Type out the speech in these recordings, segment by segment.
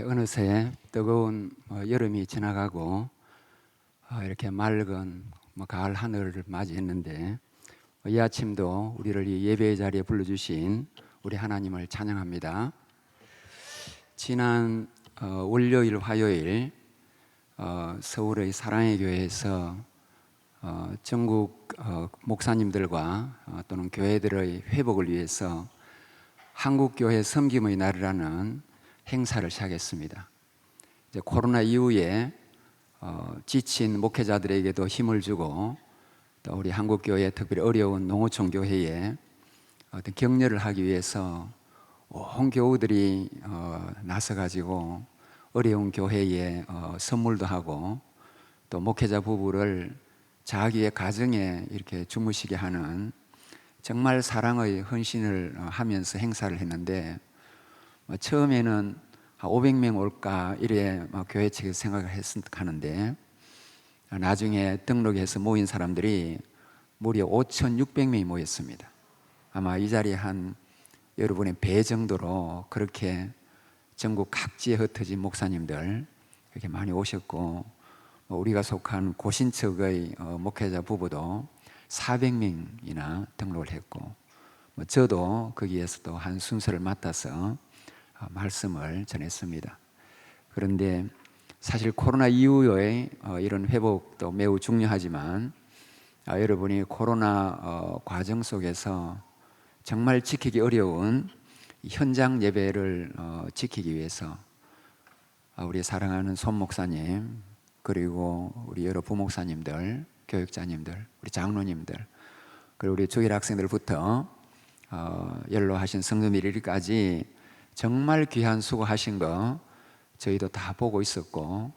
어느새 뜨거운 여름이 지나가고 이렇게 맑은 가을 하늘을 맞이했는데 이 아침도 우리를 이 예배의 자리에 불러주신 우리 하나님을 찬양합니다. 지난 월요일, 화요일 서울의 사랑의 교회에서 전국 목사님들과 또는 교회들의 회복을 위해서 한국교회 섬김의 날이라는 행사를 시작했습니다. 이제 코로나 이후에 지친 목회자들에게도 힘을 주고 또 우리 한국교회 특별히 어려운 농어촌 교회에 어떤 격려를 하기 위해서 온 교우들이 나서가지고 어려운 교회에 선물도 하고 또 목회자 부부를 자기의 가정에 이렇게 주무시게 하는 정말 사랑의 헌신을 하면서 행사를 했는데 처음에는 500명 올까 이래 교회 측에서 생각을 했었는데 나중에 등록해서 모인 사람들이 무려 5,600명이 모였습니다. 아마 이 자리에 한 여러분의 배 정도로 그렇게 전국 각지에 흩어진 목사님들 이렇게 많이 오셨고 우리가 속한 고신척의 목회자 부부도 400명이나 등록을 했고 저도 거기에서도 한 순서를 맡아서 말씀을 전했습니다. 그런데 사실 코로나 이후의 이런 회복도 매우 중요하지만 여러분이 코로나 과정 속에서 정말 지키기 어려운 현장 예배를 지키기 위해서 우리 사랑하는 손 목사님 그리고 우리 여러 부목사님들, 교육자님들, 우리 장로님들 그리고 우리 주일 학생들부터 연로하신 성도님들까지 정말 귀한 수고하신 거 저희도 다 보고 있었고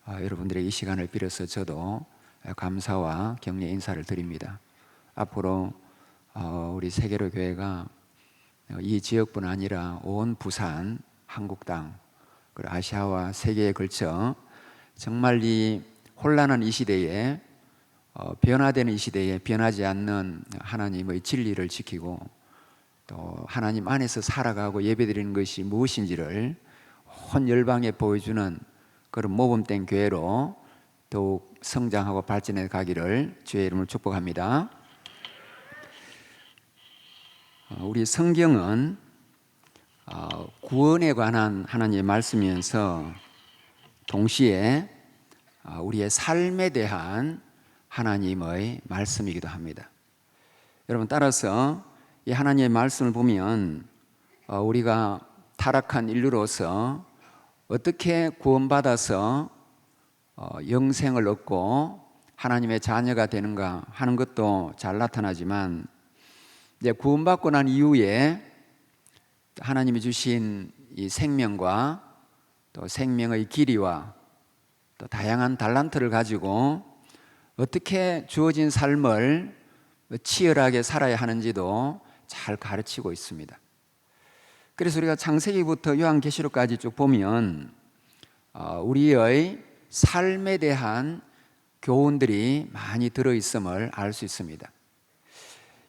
여러분들의 이 시간을 빌어서 저도 감사와 격려 인사를 드립니다. 앞으로 우리 세계로 교회가 이 지역뿐 아니라 온 부산, 한국 땅 그리고 아시아와 세계에 걸쳐 정말 이 혼란한 이 시대에 변화되는 이 시대에 변하지 않는 하나님의 진리를 지키고 또 하나님 안에서 살아가고 예배드리는 것이 무엇인지를 온 열방에 보여주는 그런 모범된 교회로 더욱 성장하고 발전해 가기를 주의 이름으로 축복합니다. 우리 성경은 구원에 관한 하나님의 말씀이면서 동시에 우리의 삶에 대한 하나님의 말씀이기도 합니다. 여러분 따라서 이 하나님의 말씀을 보면 우리가 타락한 인류로서 어떻게 구원받아서 영생을 얻고 하나님의 자녀가 되는가 하는 것도 잘 나타나지만 이제 구원받고 난 이후에 하나님이 주신 이 생명과 또 생명의 길이와 또 다양한 달란트를 가지고 어떻게 주어진 삶을 치열하게 살아야 하는지도 잘 가르치고 있습니다. 그래서 우리가 창세기부터 요한계시록까지 쭉 보면 우리의 삶에 대한 교훈들이 많이 들어있음을 알 수 있습니다.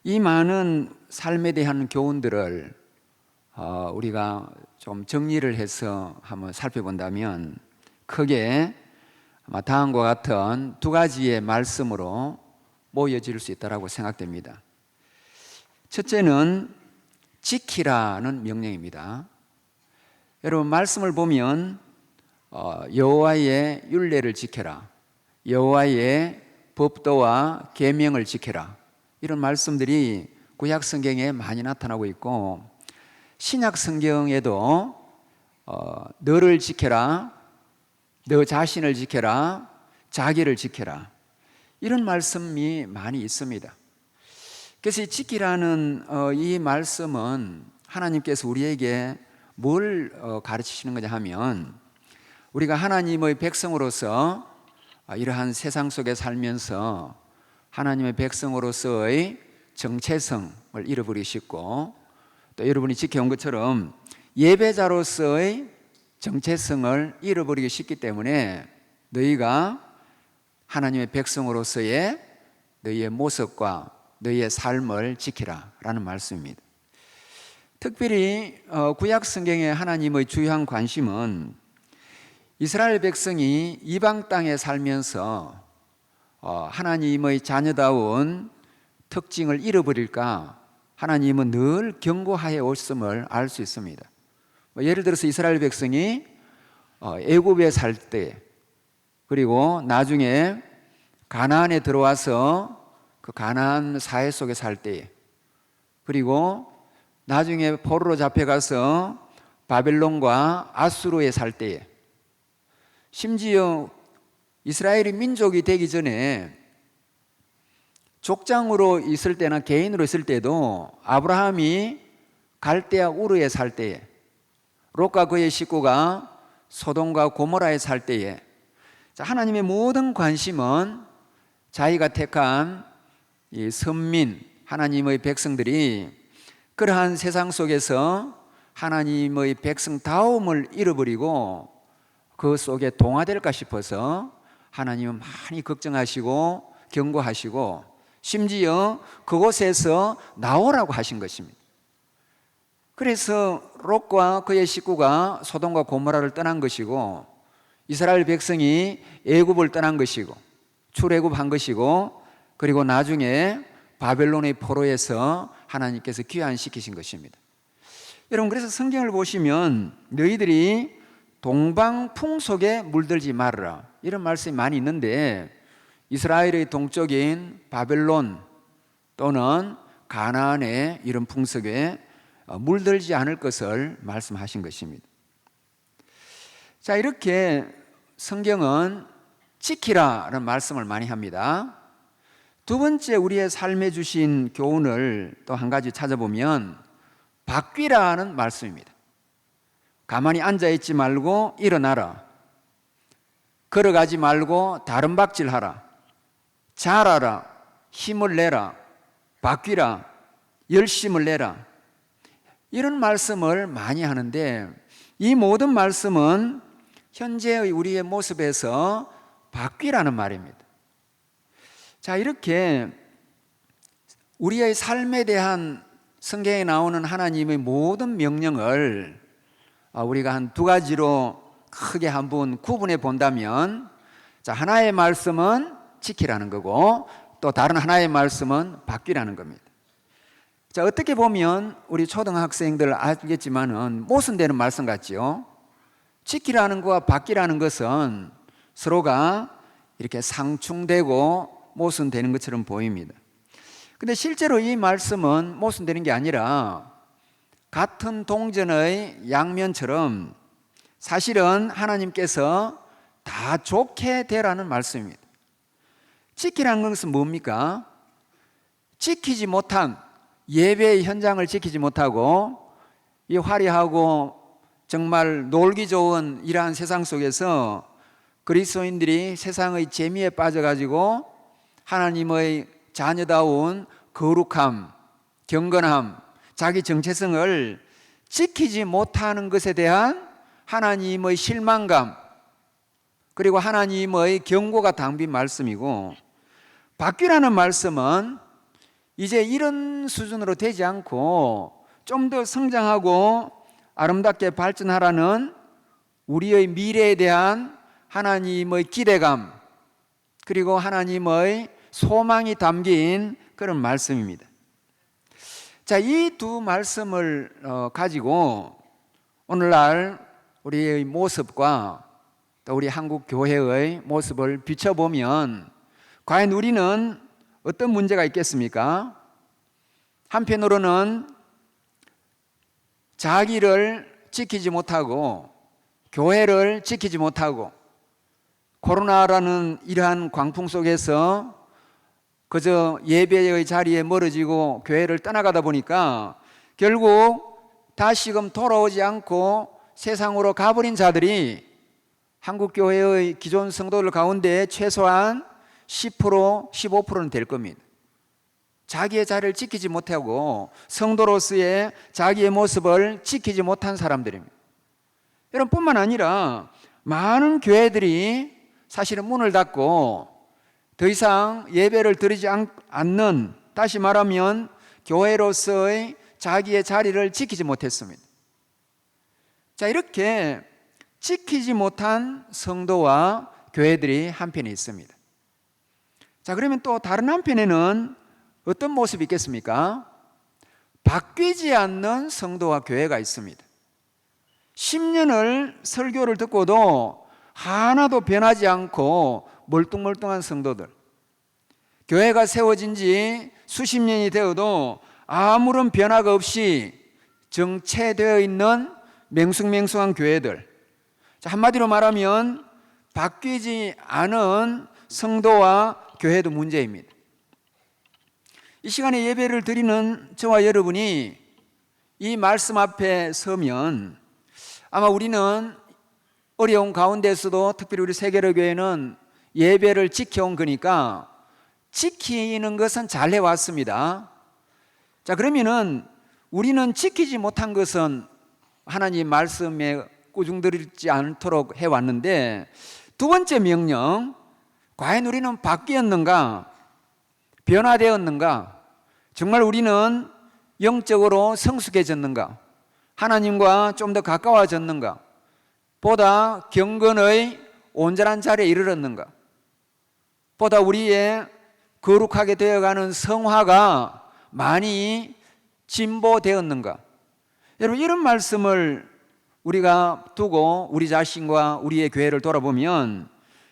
이 많은 삶에 대한 교훈들을 우리가 좀 정리를 해서 한번 살펴본다면 크게 다음과 같은 두 가지의 말씀으로 모여질 수 있다고 생각됩니다. 첫째는 지키라는 명령입니다. 여러분 말씀을 보면 여호와의 율례를 지켜라, 여호와의 법도와 계명을 지켜라 이런 말씀들이 구약 성경에 많이 나타나고 있고 신약 성경에도 너를 지켜라, 너 자신을 지켜라, 자기를 지켜라 이런 말씀이 많이 있습니다. 그래서 이 지키라는 이 말씀은 하나님께서 우리에게 뭘 가르치시는 거냐 하면 우리가 하나님의 백성으로서 이러한 세상 속에 살면서 하나님의 백성으로서의 정체성을 잃어버리시고 또 여러분이 지켜온 것처럼 예배자로서의 정체성을 잃어버리기 쉽기 때문에 너희가 하나님의 백성으로서의 너희의 모습과 너희의 삶을 지키라 라는 말씀입니다. 특별히 구약 성경의 하나님의 주요한 관심은 이스라엘 백성이 이방 땅에 살면서 하나님의 자녀다운 특징을 잃어버릴까 하나님은 늘 경고하여 오셨음을 알 수 있습니다. 예를 들어서 이스라엘 백성이 애굽에 살 때, 그리고 나중에 가나안에 들어와서 그 가나안 사회 속에 살 때에, 그리고 나중에 포로로 잡혀가서 바벨론과 아수르에 살 때에, 심지어 이스라엘이 민족이 되기 전에 족장으로 있을 때나 개인으로 있을 때도 아브라함이 갈대아 우르에 살 때에, 롯과 그의 식구가 소돔과 고모라에 살 때에, 하나님의 모든 관심은 자기가 택한 이 선민, 하나님의 백성들이 그러한 세상 속에서 하나님의 백성다움을 잃어버리고 그 속에 동화될까 싶어서 하나님은 많이 걱정하시고 경고하시고 심지어 그곳에서 나오라고 하신 것입니다. 그래서 롯과 그의 식구가 소돔과 고모라를 떠난 것이고, 이스라엘 백성이 애굽을 떠난 것이고 출애굽한 것이고, 그리고 나중에 바벨론의 포로에서 하나님께서 귀환시키신 것입니다. 여러분, 그래서 성경을 보시면 너희들이 동방풍 속에 물들지 말아라, 이런 말씀이 많이 있는데, 이스라엘의 동쪽인 바벨론 또는 가나안의 이런 풍속에 물들지 않을 것을 말씀하신 것입니다. 자, 이렇게 성경은 지키라는 말씀을 많이 합니다. 두 번째, 우리의 삶에 주신 교훈을 또 한 가지 찾아보면 바뀌라는 말씀입니다. 가만히 앉아있지 말고 일어나라, 걸어가지 말고 다른 박질하라, 잘하라, 힘을 내라, 바뀌라, 열심을 내라, 이런 말씀을 많이 하는데, 이 모든 말씀은 현재의 우리의 모습에서 바뀌라는 말입니다. 자, 이렇게 우리의 삶에 대한 성경에 나오는 하나님의 모든 명령을 우리가 한 두 가지로 크게 한번 구분해 본다면, 자, 하나의 말씀은 지키라는 거고 또 다른 하나의 말씀은 바뀌라는 겁니다. 자, 어떻게 보면 우리 초등학생들 알겠지만은 모순되는 말씀 같지요. 지키라는 것과 바뀌라는 것은 서로가 이렇게 상충되고 모순되는 것처럼 보입니다. 근데 실제로 이 말씀은 모순되는 게 아니라 같은 동전의 양면처럼 사실은 하나님께서 다 좋게 되라는 말씀입니다. 지키라는 것은 뭡니까? 지키지 못한, 예배의 현장을 지키지 못하고 이 화려하고 정말 놀기 좋은 이러한 세상 속에서 그리스도인들이 세상의 재미에 빠져가지고 하나님의 자녀다운 거룩함, 경건함, 자기 정체성을 지키지 못하는 것에 대한 하나님의 실망감, 그리고 하나님의 경고가 담긴 말씀이고, 바뀌라는 말씀은 이제 이런 수준으로 되지 않고 좀 더 성장하고 아름답게 발전하라는 우리의 미래에 대한 하나님의 기대감, 그리고 하나님의 소망이 담긴 그런 말씀입니다. 자, 이 두 말씀을 가지고 오늘날 우리의 모습과 또 우리 한국 교회의 모습을 비춰보면 과연 우리는 어떤 문제가 있겠습니까? 한편으로는 자기를 지키지 못하고 교회를 지키지 못하고 코로나라는 이러한 광풍 속에서 그저 예배의 자리에 멀어지고 교회를 떠나가다 보니까 결국 다시금 돌아오지 않고 세상으로 가버린 자들이 한국교회의 기존 성도들 가운데 최소한 10%, 15%는 될 겁니다. 자기의 자리를 지키지 못하고 성도로서의 자기의 모습을 지키지 못한 사람들입니다. 여러분, 뿐만 아니라 많은 교회들이 사실은 문을 닫고 더 이상 예배를 드리지 않는, 다시 말하면 교회로서의 자기의 자리를 지키지 못했습니다. 자, 이렇게 지키지 못한 성도와 교회들이 한편에 있습니다. 자, 그러면 또 다른 한편에는 어떤 모습이 있겠습니까? 바뀌지 않는 성도와 교회가 있습니다. 10년을 설교를 듣고도 하나도 변하지 않고 멀뚱멀뚱한 성도들, 교회가 세워진 지 수십 년이 되어도 아무런 변화가 없이 정체되어 있는 맹숭맹숭한 교회들, 자, 한마디로 말하면 바뀌지 않은 성도와 교회도 문제입니다. 이 시간에 예배를 드리는 저와 여러분이 이 말씀 앞에 서면 아마 우리는 어려운 가운데서도 특별히 우리 세계로교회는 예배를 지켜온 거니까 지키는 것은 잘 해왔습니다. 자, 그러면은 우리는 지키지 못한 것은 하나님 말씀에 꾸중들이지 않도록 해왔는데, 두 번째 명령, 과연 우리는 바뀌었는가? 변화되었는가? 정말 우리는 영적으로 성숙해졌는가? 하나님과 좀 더 가까워졌는가? 보다 경건의 온전한 자리에 이르렀는가? 보다 우리의 거룩하게 되어가는 성화가 많이 진보되었는가? 여러분, 이런 말씀을 우리가 두고 우리 자신과 우리의 교회를 돌아보면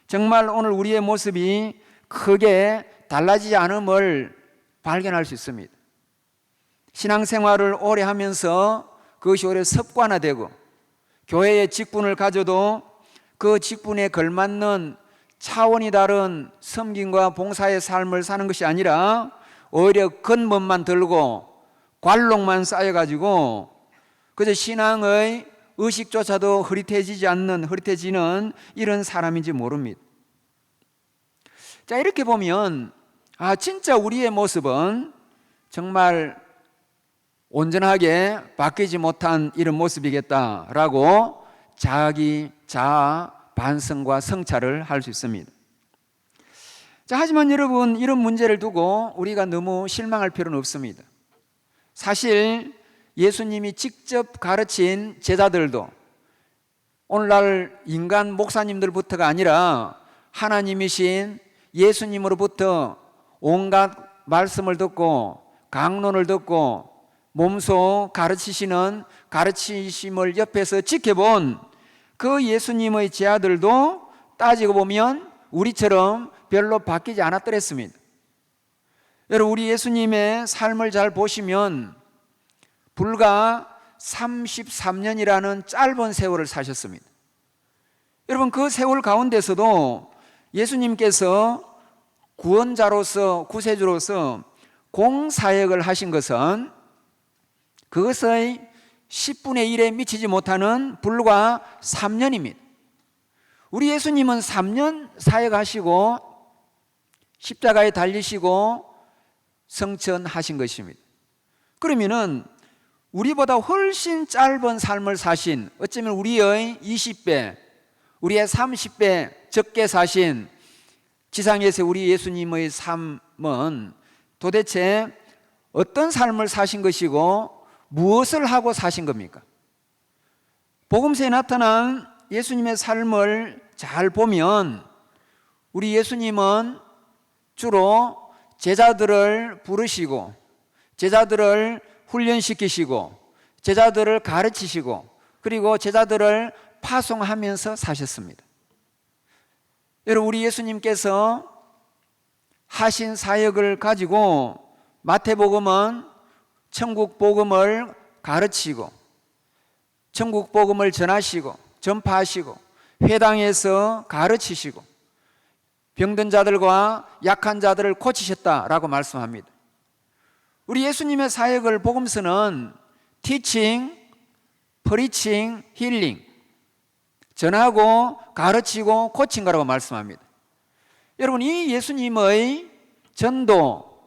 정말 오늘 우리의 모습이 크게 달라지지 않음을 발견할 수 있습니다. 신앙생활을 오래 하면서 그것이 오히려 습관화되고, 교회의 직분을 가져도 그 직분에 걸맞는 차원이 다른 섬김과 봉사의 삶을 사는 것이 아니라 오히려 겉멋만 들고 관록만 쌓여가지고 그저 신앙의 의식조차도 흐릿해지는 이런 사람인지 모릅니다. 자, 이렇게 보면 진짜 우리의 모습은 정말 온전하게 바뀌지 못한 이런 모습이겠다라고 자기 자아 반성과 성찰을 할 수 있습니다. 자, 하지만 여러분, 이런 문제를 두고 우리가 너무 실망할 필요는 없습니다. 사실 예수님이 직접 가르친 제자들도 오늘날 인간 목사님들부터가 아니라 하나님이신 예수님으로부터 온갖 말씀을 듣고 강론을 듣고 몸소 가르치시는 가르치심을 옆에서 지켜본 그 예수님의 제자들도 따지고 보면 우리처럼 별로 바뀌지 않았더랬습니다. 여러분, 우리 예수님의 삶을 잘 보시면 불과 33년이라는 짧은 세월을 사셨습니다. 여러분, 그 세월 가운데서도 예수님께서 구원자로서, 구세주로서 공사역을 하신 것은 그것의 10분의 1에 미치지 못하는 불과 3년입니다. 우리 예수님은 3년 사역하시고 십자가에 달리시고 성천하신 것입니다. 그러면은 우리보다 훨씬 짧은 삶을 사신, 어쩌면 우리의 20배, 우리의 30배 적게 사신 지상에서 우리 예수님의 삶은 도대체 어떤 삶을 사신 것이고 무엇을 하고 사신 겁니까? 복음서에 나타난 예수님의 삶을 잘 보면 우리 예수님은 주로 제자들을 부르시고 제자들을 훈련시키시고 제자들을 가르치시고 그리고 제자들을 파송하면서 사셨습니다. 여러분, 우리 예수님께서 하신 사역을 가지고 마태복음은 천국 복음을 가르치고 천국 복음을 전하시고 전파하시고 회당에서 가르치시고 병든 자들과 약한 자들을 고치셨다라고 말씀합니다. 우리 예수님의 사역을 복음서는 teaching, preaching, healing, 전하고 가르치고 고친 거라고 말씀합니다. 여러분, 이 예수님의 전도,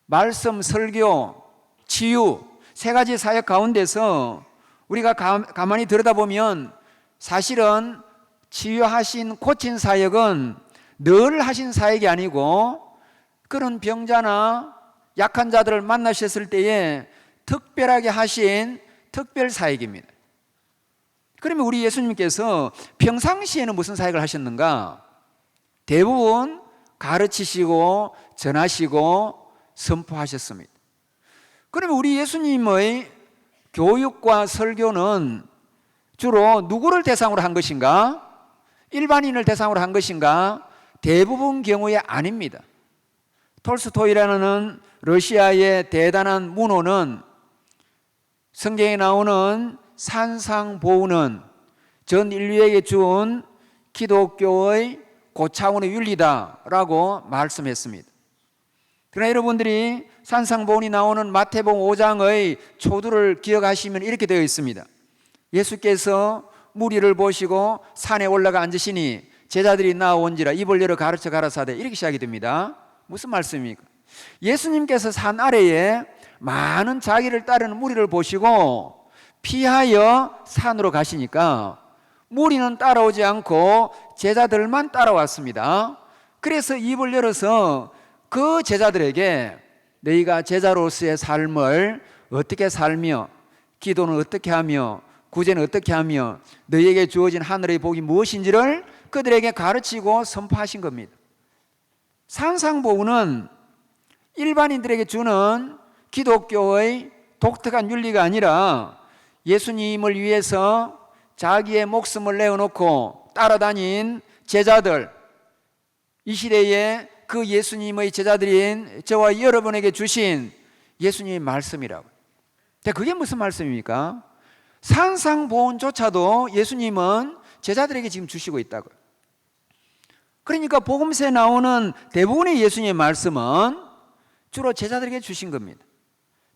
말씀, 설교, 치유 세 가지 사역 가운데서 우리가 가만히 들여다보면 사실은 치유하신 고친 사역은 늘 하신 사역이 아니고 그런 병자나 약한 자들을 만나셨을 때에 특별하게 하신 특별 사역입니다. 그러면 우리 예수님께서 평상시에는 무슨 사역을 하셨는가? 대부분 가르치시고 전하시고 선포하셨습니다. 그러면 우리 예수님의 교육과 설교는 주로 누구를 대상으로 한 것인가? 일반인을 대상으로 한 것인가? 대부분 경우에 아닙니다. 톨스토이라는 러시아의 대단한 문호는 성경에 나오는 산상보훈은 전 인류에게 준 기독교의 고차원의 윤리다라고 말씀했습니다. 그러나 여러분들이 산상보훈이 나오는 마태복음 5장의 초두를 기억하시면 이렇게 되어 있습니다. 예수께서 무리를 보시고 산에 올라가 앉으시니 제자들이 나온지라 입을 열어 가르쳐 가라사대, 이렇게 시작이 됩니다. 무슨 말씀입니까? 예수님께서 산 아래에 많은 자기를 따르는 무리를 보시고 피하여 산으로 가시니까 무리는 따라오지 않고 제자들만 따라왔습니다. 그래서 입을 열어서 그 제자들에게 너희가 제자로서의 삶을 어떻게 살며 기도는 어떻게 하며 구제는 어떻게 하며 너희에게 주어진 하늘의 복이 무엇인지를 그들에게 가르치고 선포하신 겁니다. 산상보훈은 일반인들에게 주는 기독교의 독특한 윤리가 아니라 예수님을 위해서 자기의 목숨을 내어놓고 따라다닌 제자들, 이 시대에 그 예수님의 제자들인 저와 여러분에게 주신 예수님의 말씀이라고. 그게 무슨 말씀입니까? 산상보훈조차도 예수님은 제자들에게 지금 주시고 있다고요. 그러니까 복음서에 나오는 대부분의 예수님의 말씀은 주로 제자들에게 주신 겁니다.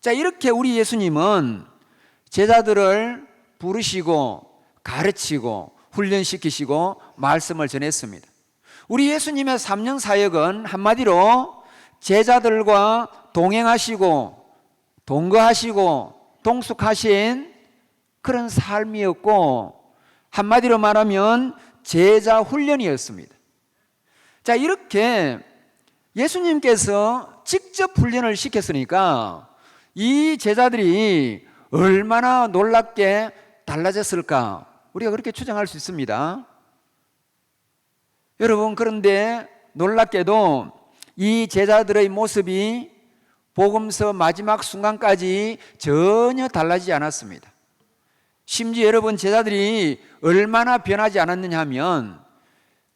자, 이렇게 우리 예수님은 제자들을 부르시고 가르치고 훈련시키시고 말씀을 전했습니다. 우리 예수님의 3년 사역은 한마디로 제자들과 동행하시고 동거하시고 동숙하신 그런 삶이었고, 한마디로 말하면 제자 훈련이었습니다. 자, 이렇게 예수님께서 직접 훈련을 시켰으니까 이 제자들이 얼마나 놀랍게 달라졌을까, 우리가 그렇게 추정할 수 있습니다. 여러분, 그런데 놀랍게도 이 제자들의 모습이 복음서 마지막 순간까지 전혀 달라지지 않았습니다. 심지어 여러분, 제자들이 얼마나 변하지 않았느냐 하면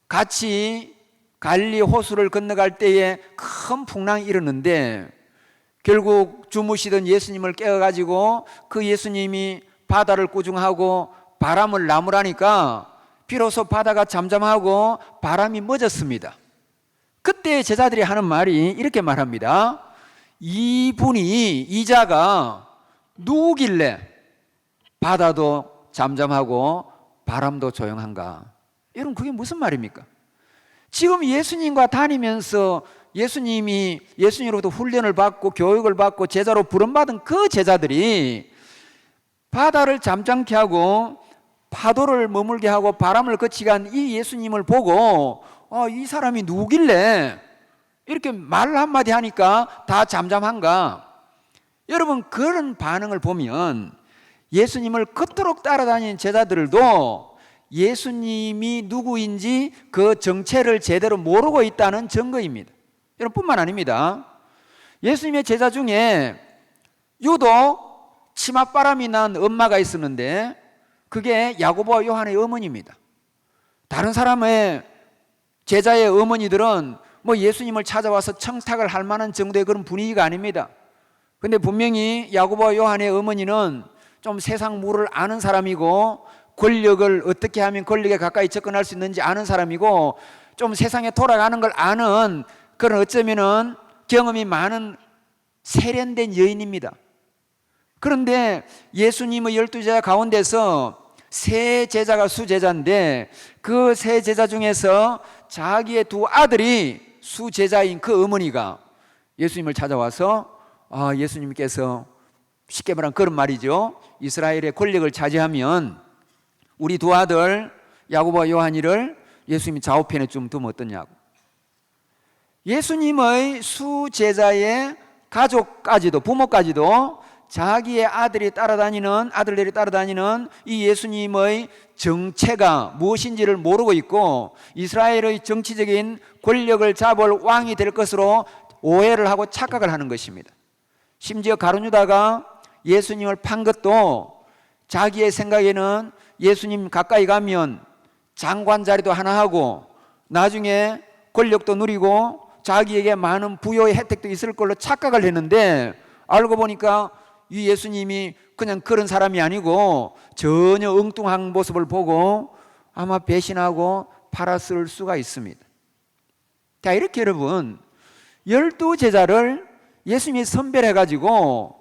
같이 갈릴리 호수를 건너갈 때에 큰 풍랑이 일었는데 결국 주무시던 예수님을 깨워가지고 그 예수님이 바다를 꾸중하고 바람을 나무라니까 비로소 바다가 잠잠하고 바람이 멎었습니다. 그때 제자들이 하는 말이 이렇게 말합니다. 이 자가 누구길래 바다도 잠잠하고 바람도 조용한가? 여러분, 그게 무슨 말입니까? 지금 예수님과 다니면서 예수님으로부터 훈련을 받고 교육을 받고 제자로 부름받은 그 제자들이 바다를 잠잠케 하고 파도를 머물게 하고 바람을 거치게 한 이 예수님을 보고 이 사람이 누구길래 이렇게 말 한마디 하니까 다 잠잠한가? 여러분, 그런 반응을 보면 예수님을 그토록 따라다니는 제자들도 예수님이 누구인지 그 정체를 제대로 모르고 있다는 증거입니다. 여러분, 뿐만 아닙니다. 예수님의 제자 중에 유독 치맛바람이 난 엄마가 있었는데 그게 야고보와 요한의 어머니입니다. 다른 사람의 제자의 어머니들은 뭐 예수님을 찾아와서 청탁을 할 만한 정도의 그런 분위기가 아닙니다. 근데 분명히 야고보와 요한의 어머니는 좀 세상 물을 아는 사람이고 권력을 어떻게 하면 권력에 가까이 접근할 수 있는지 아는 사람이고 좀 세상에 돌아가는 걸 아는 그런 어쩌면은 경험이 많은 세련된 여인입니다. 그런데 예수님의 12제자 가운데서 세 제자가 수제자인데 그 세 제자 중에서 자기의 두 아들이 수제자인 그 어머니가 예수님을 찾아와서 예수님께서 쉽게 말하면 그런 말이죠. 이스라엘의 권력을 차지하면 우리 두 아들 야고보와 요한이를 예수님이 좌우편에 좀 두면 어떠냐고. 예수님의 수제자의 가족까지도, 부모까지도 자기의 아들들이 따라다니는 이 예수님의 정체가 무엇인지를 모르고 있고 이스라엘의 정치적인 권력을 잡을 왕이 될 것으로 오해를 하고 착각을 하는 것입니다. 심지어 가룟 유다가 예수님을 판 것도 자기의 생각에는 예수님 가까이 가면 장관 자리도 하나 하고 나중에 권력도 누리고 자기에게 많은 부여의 혜택도 있을 걸로 착각을 했는데 알고 보니까 이 예수님이 그냥 그런 사람이 아니고 전혀 엉뚱한 모습을 보고 아마 배신하고 팔았을 수가 있습니다. 자, 이렇게 여러분 12제자를 예수님이 선별해가지고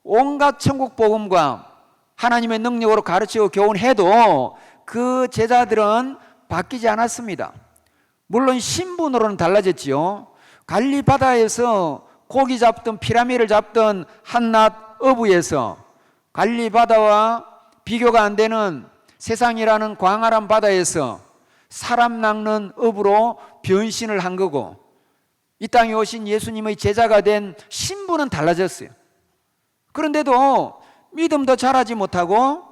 온갖 천국 복음과 하나님의 능력으로 가르치고 교훈해도 그 제자들은 바뀌지 않았습니다. 물론 신분으로는 달라졌지요. 갈리 바다에서 고기 잡던 피라미를 잡던 한낱 어부에서 갈리 바다와 비교가 안 되는 세상이라는 광활한 바다에서 사람 낚는 어부로 변신을 한 거고 이 땅에 오신 예수님의 제자가 된 신분은 달라졌어요. 그런데도 믿음도 잘하지 못하고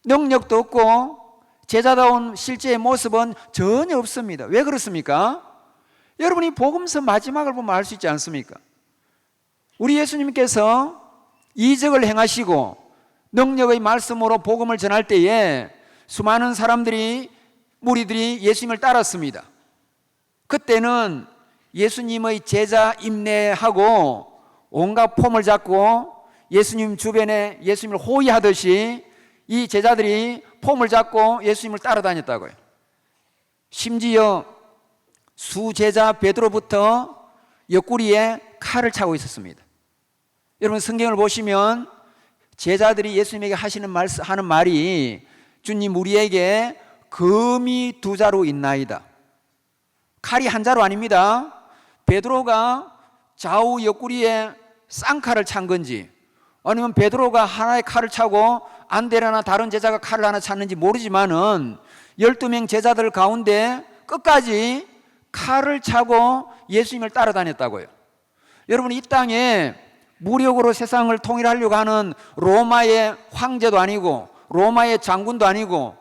능력도 없고 제자다운 실제의 모습은 전혀 없습니다. 왜 그렇습니까? 여러분이 복음서 마지막을 보면 알 수 있지 않습니까? 우리 예수님께서 이적을 행하시고 능력의 말씀으로 복음을 전할 때에 수많은 무리들이 예수님을 따랐습니다. 그때는 예수님의 제자 임내하고 온갖 폼을 잡고 예수님 주변에 예수님을 호위하듯이 이 제자들이 폼을 잡고 예수님을 따라다녔다고요. 심지어 수제자 베드로부터 옆구리에 칼을 차고 있었습니다. 여러분 성경을 보시면 제자들이 예수님에게 하는 말이 주님 우리에게 금이 2자루 있나이다. 칼이 한 자루 아닙니다. 베드로가 좌우 옆구리에 쌍칼을 찬 건지 아니면 베드로가 하나의 칼을 차고 안데레나 다른 제자가 칼을 하나 찼는지 모르지만은 12명 제자들 가운데 끝까지 칼을 차고 예수님을 따라다녔다고요. 여러분 이 땅에 무력으로 세상을 통일하려고 하는 로마의 황제도 아니고 로마의 장군도 아니고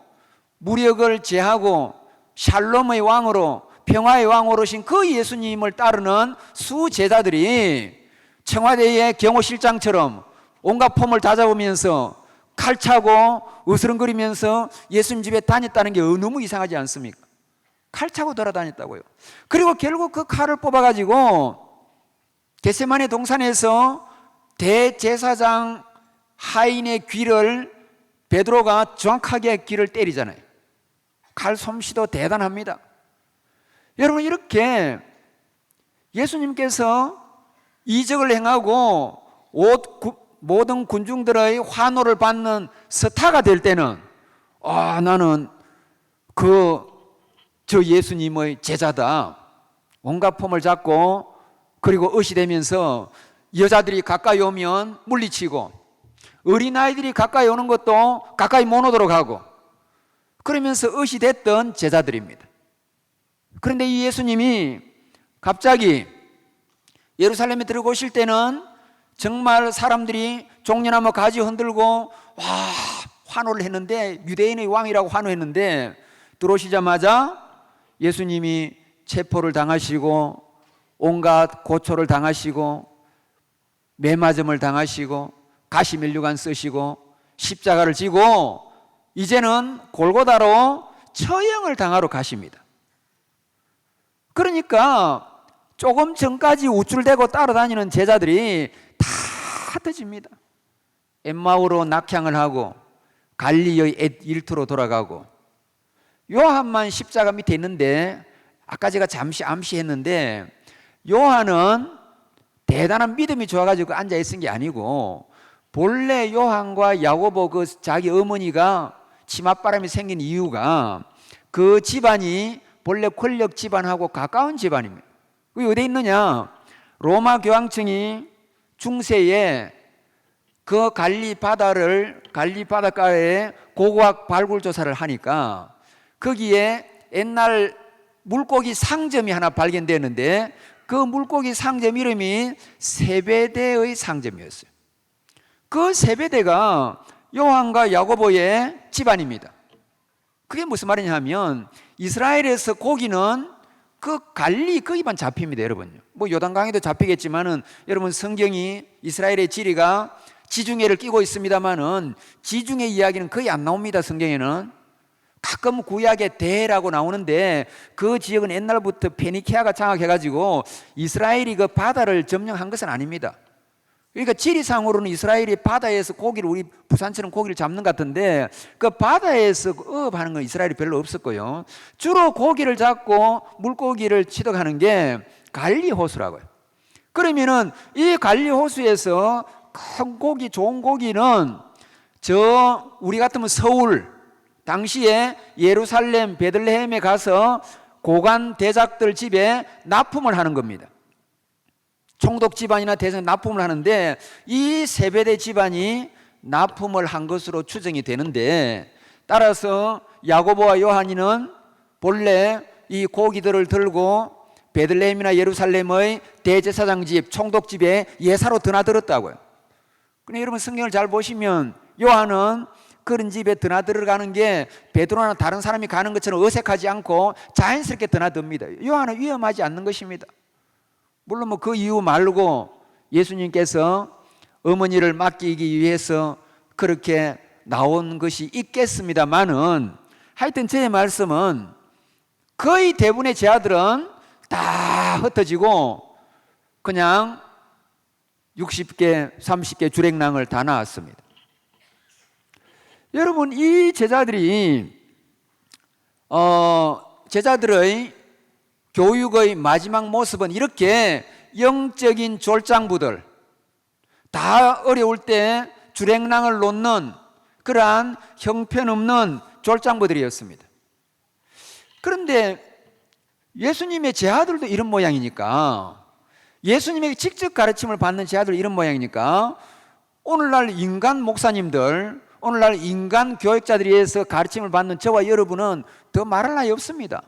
무력을 제하고 샬롬의 왕으로 평화의 왕으로 오신 그 예수님을 따르는 수제자들이 청와대의 경호실장처럼 온갖 폼을 다 잡으면서 칼 차고 으스렁거리면서 예수님 집에 다녔다는 게 너무 이상하지 않습니까? 칼 차고 돌아다녔다고요. 그리고 결국 그 칼을 뽑아가지고 겟세마네 동산에서 대제사장 하인의 귀를 베드로가 정확하게 귀를 때리잖아요. 칼 솜씨도 대단합니다. 여러분 이렇게 예수님께서 이적을 행하고 모든 군중들의 환호를 받는 스타가 될 때는 나는 저 예수님의 제자다. 온갖 폼을 잡고 그리고 의시 되면서 여자들이 가까이 오면 물리치고 어린아이들이 가까이 오는 것도 가까이 못 오도록 하고 그러면서 의시 됐던 제자들입니다. 그런데 이 예수님이 갑자기 예루살렘에 들어오실 때는 정말 사람들이 종려나무 가지 흔들고 환호를 했는데 유대인의 왕이라고 환호했는데 들어오시자마자 예수님이 체포를 당하시고 온갖 고초를 당하시고 매맞음을 당하시고 가시면류관 쓰시고 십자가를 지고 이제는 골고다로 처형을 당하러 가십니다. 그러니까 조금 전까지 우쭐대고 따라다니는 제자들이 다 흩어집니다. 엠마오로 낙향을 하고 갈릴리의 일터로 돌아가고 요한만 십자가 밑에 있는데 아까 제가 잠시 암시했는데 요한은 대단한 믿음이 좋아가지고 앉아있은 게 아니고 본래 요한과 야고보 자기 어머니가 치맛바람이 생긴 이유가 그 집안이 본래 권력 집안하고 가까운 집안입니다. 그게 어디에 있느냐? 로마 교황청이 중세에 그 갈리 바닷가에 고고학 발굴 조사를 하니까 거기에 옛날 물고기 상점이 하나 발견되는데 그 물고기 상점 이름이 세베대의 상점이었어요. 그 세베대가 요한과 야고보의 집안입니다. 그게 무슨 말이냐 하면 이스라엘에서 고기는 그 갈리 거기만 잡힙니다, 여러분. 뭐 요단강에도 잡히겠지만은 여러분 성경이 이스라엘의 지리가 지중해를 끼고 있습니다만은 지중해 이야기는 거의 안 나옵니다, 성경에는. 가끔 구약에 대라고 나오는데 그 지역은 옛날부터 페니키아가 장악해가지고 이스라엘이 그 바다를 점령한 것은 아닙니다. 그러니까 지리상으로는 이스라엘이 바다에서 고기를 우리 부산처럼 고기를 잡는 것 같은데 그 바다에서 어업하는 건 이스라엘이 별로 없었고요. 주로 고기를 잡고 물고기를 취득하는 게 갈리 호수라고요. 그러면은 이 갈리 호수에서 큰 고기, 좋은 고기는 저 우리 같으면 서울 당시에 예루살렘, 베들레헴에 가서 고관 대작들 집에 납품을 하는 겁니다. 총독 집안이나 대성 납품을 하는데 이 세베대 집안이 납품을 한 것으로 추정이 되는데 따라서 야고보와 요한이는 본래 이 고기들을 들고 베들레헴이나 예루살렘의 대제사장 집, 총독 집에 예사로 드나들었다고요. 근데 여러분 성경을 잘 보시면 요한은 그런 집에 드나들어가는 게 베드로나 다른 사람이 가는 것처럼 어색하지 않고 자연스럽게 드나듭니다. 요한은 위험하지 않는 것입니다. 물론 뭐 그 이유 말고 예수님께서 어머니를 맡기기 위해서 그렇게 나온 것이 있겠습니다만은 하여튼 제 말씀은 거의 대부분의 제자들은 다 흩어지고 그냥 60개, 30개 주랭랑을 다 나왔습니다. 여러분 이 제자들이 제자들의 교육의 마지막 모습은 이렇게 영적인 졸장부들 다 어려울 때 주랭랑을 놓는 그러한 형편없는 졸장부들이었습니다. 그런데 예수님의 제자들도 이런 모양이니까 예수님에게 직접 가르침을 받는 제자들 이런 모양이니까 오늘날 인간 목사님들 오늘날 인간 교육자들에 의해서 가르침을 받는 저와 여러분은 더 말할 나위 없습니다.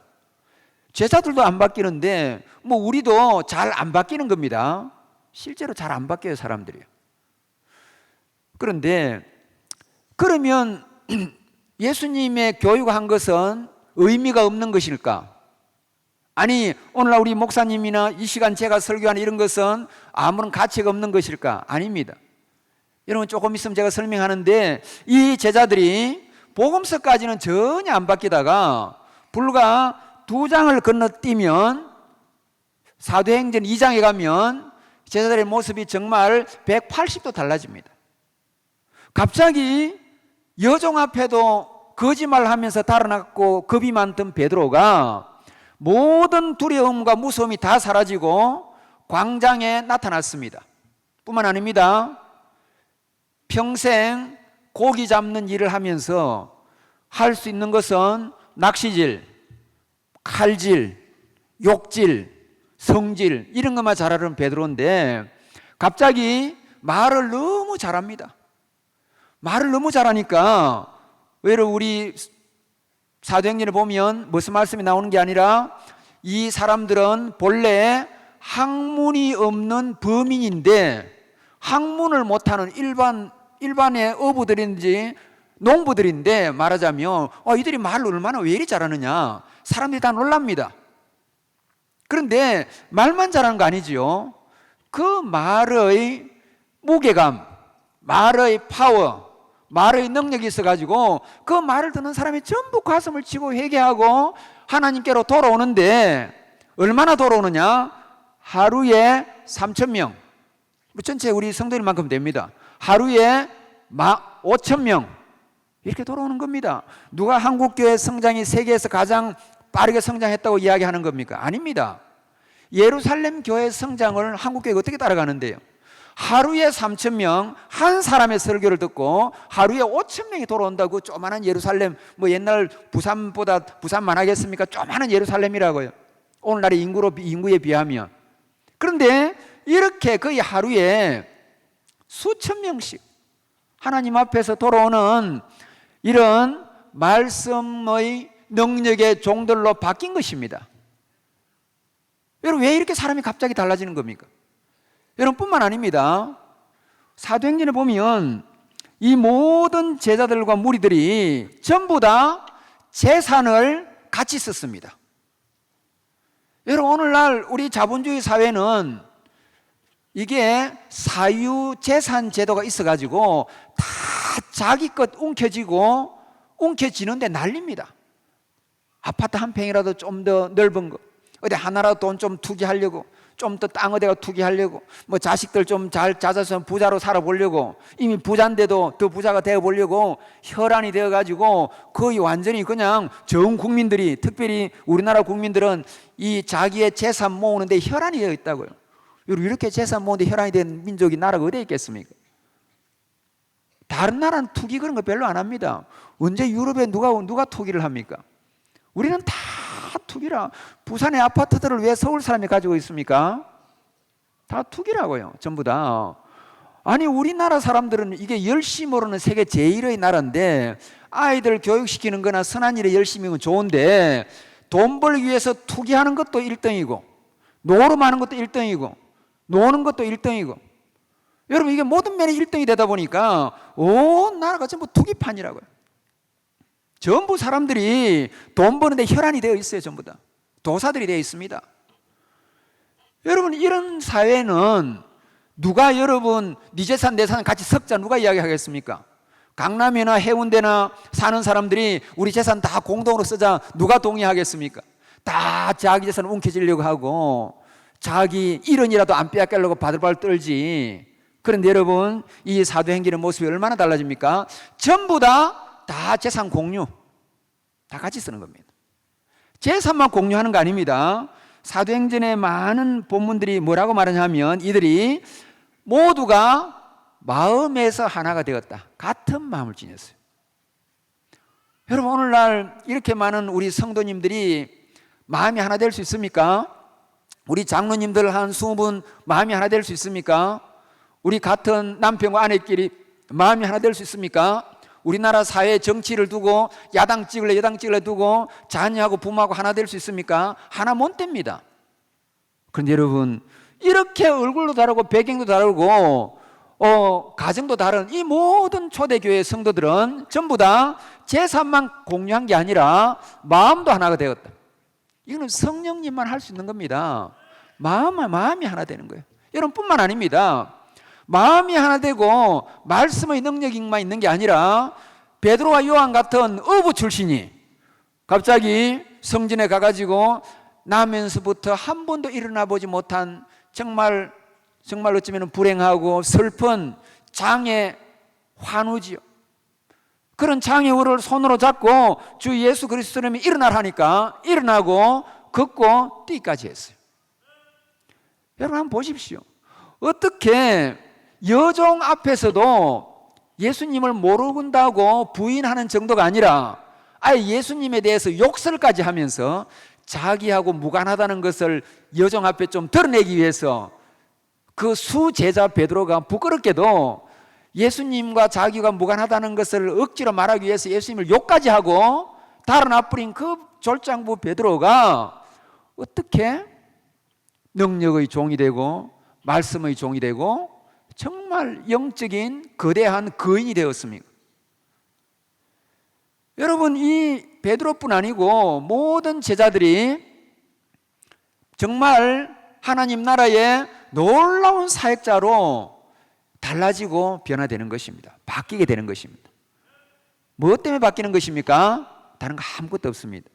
제자들도 안 바뀌는데 뭐 우리도 잘 안 바뀌는 겁니다. 실제로 잘 안 바뀌어요, 사람들이. 그런데 그러면 예수님의 교육한 것은 의미가 없는 것일까? 아니 오늘날 우리 목사님이나 이 시간 제가 설교하는 이런 것은 아무런 가치가 없는 것일까? 아닙니다. 여러분 조금 있으면 제가 설명하는데 이 제자들이 복음서까지는 전혀 안 바뀌다가 불과 2장을 건너뛰면 사도행전 2장에 가면 제자들의 모습이 정말 180도 달라집니다. 갑자기 여종 앞에도 거짓말하면서 달아났고 겁이 많던 베드로가 모든 두려움과 무서움이 다 사라지고 광장에 나타났습니다. 뿐만 아닙니다. 평생 고기 잡는 일을 하면서 할 수 있는 것은 낚시질, 칼질, 욕질, 성질 이런 것만 잘하는 베드로인데 갑자기 말을 너무 잘합니다. 말을 너무 잘하니까 왜로 우리 사도행전에 보면 무슨 말씀이 나오는 게 아니라 이 사람들은 본래 학문이 없는 범인인데 학문을 못하는 일반의 어부들인지 농부들인데 말하자면 이들이 말을 얼마나 왜 이리 잘하느냐 사람들이 다 놀랍니다. 그런데 말만 잘하는 거 아니지요. 그 말의 무게감, 말의 파워, 말의 능력이 있어가지고 그 말을 듣는 사람이 전부 가슴을 치고 회개하고 하나님께로 돌아오는데 얼마나 돌아오느냐? 하루에 3,000명, 전체 우리 성도님만큼 됩니다. 하루에 5,000명 이렇게 돌아오는 겁니다. 누가 한국교회 성장이 세계에서 가장 빠르게 성장했다고 이야기하는 겁니까? 아닙니다. 예루살렘 교회 성장을 한국교회가 어떻게 따라가는데요? 하루에 3,000명 한 사람의 설교를 듣고 하루에 5,000명이 돌아온다고. 조그마한 예루살렘, 뭐 옛날 부산보다 부산만 하겠습니까? 조그마한 예루살렘이라고요. 오늘날의 인구에 비하면. 그런데 이렇게 거의 하루에 수천 명씩 하나님 앞에서 돌아오는 이런 말씀의 능력의 종들로 바뀐 것입니다. 여러분 왜 이렇게 사람이 갑자기 달라지는 겁니까? 여러분 뿐만 아닙니다. 사도행전에 보면 이 모든 제자들과 무리들이 전부 다 재산을 같이 썼습니다. 여러분, 오늘날 우리 자본주의 사회는 이게 사유재산 제도가 있어가지고 다 자기 것 움켜쥐고 움켜쥐는데 난립니다. 아파트 한 평이라도 좀 더 넓은 거, 어디 하나라도 돈 좀 투기하려고, 좀 더 땅 어디가 투기하려고, 뭐 자식들 좀 잘 자라서 부자로 살아보려고, 이미 부자인데도 더 부자가 되어보려고 혈안이 되어가지고 거의 완전히 그냥 전 국민들이, 특별히 우리나라 국민들은 이 자기의 재산 모으는데 혈안이 되어 있다고요. 이렇게 재산 모으는데 혈안이 된 민족이 나라가 어디에 있겠습니까? 다른 나라는 투기 그런 거 별로 안 합니다. 언제 유럽에 누가 투기를 합니까? 우리는 다 투기라. 부산의 아파트들을 왜 서울 사람이 가지고 있습니까? 다 투기라고요. 전부 다. 아니, 우리나라 사람들은 이게 열심으로는 세계 제1의 나라인데 아이들 교육시키는 거나 선한 일에 열심히 하면 좋은데 돈 벌기 위해서 투기하는 것도 1등이고 노름하는 것도 1등이고 노는 것도 1등이고, 여러분 이게 모든 면이 1등이 되다 보니까 온 나라가 전부 투기판이라고요. 전부 사람들이 돈 버는데 혈안이 되어 있어요. 전부 다 도사들이 되어 있습니다. 여러분, 이런 사회는 누가 여러분 네 재산 내 재산 같이 섞자 누가 이야기하겠습니까? 강남이나 해운대나 사는 사람들이 우리 재산 다 공동으로 쓰자 누가 동의하겠습니까? 다 자기 재산을 움켜쥐려고 하고 자기 1원이라도 안 빼앗기려고 바들바들 떨지. 그런데 여러분, 이 사도행전의 모습이 얼마나 달라집니까? 전부 다 재산 공유, 다 같이 쓰는 겁니다. 재산만 공유하는 거 아닙니다. 사도행전의 많은 본문들이 뭐라고 말하냐면 이들이 모두가 마음에서 하나가 되었다. 같은 마음을 지녔어요. 여러분, 오늘날 이렇게 많은 우리 성도님들이 마음이 하나 될 수 있습니까? 우리 장로님들 한 20분 마음이 하나 될 수 있습니까? 우리 같은 남편과 아내끼리 마음이 하나 될 수 있습니까? 우리나라 사회 정치를 두고 야당 찍을래 여당 찍을래 두고 자녀하고 부모하고 하나 될 수 있습니까? 하나 못 됩니다. 그런데 여러분, 이렇게 얼굴도 다르고 배경도 다르고 가정도 다른 이 모든 초대교회 성도들은 전부 다 재산만 공유한 게 아니라 마음도 하나가 되었다. 이거는 성령님만 할 수 있는 겁니다. 마음이 하나 되는 거예요. 여러분뿐만 아닙니다. 마음이 하나 되고 말씀의 능력만 있는 게 아니라 베드로와 요한 같은 어부 출신이 갑자기 성전에 가가지고 나면서부터 한 번도 일어나 보지 못한 정말 어쩌면 불행하고 슬픈 장애 환우지요. 그런 장애우를 손으로 잡고 주 예수 그리스도님이 일어나라니까 일어나고 걷고 뛰기까지 했어요. 여러분 한번 보십시오. 어떻게 여종 앞에서도 예수님을 모른다고 부인하는 정도가 아니라 아예 예수님에 대해서 욕설까지 하면서 자기하고 무관하다는 것을 여종 앞에 좀 드러내기 위해서 그 수제자 베드로가 부끄럽게도 예수님과 자기가 무관하다는 것을 억지로 말하기 위해서 예수님을 욕까지 하고 달아나버린 그 졸장부 베드로가 어떻게 능력의 종이 되고 말씀의 종이 되고 정말 영적인 거대한 거인이 되었습니까? 여러분, 이 베드로뿐 아니고 모든 제자들이 정말 하나님 나라의 놀라운 사역자로 달라지고 변화되는 것입니다. 바뀌게 되는 것입니다. 무엇 때문에 바뀌는 것입니까? 다른 거 아무것도 없습니다.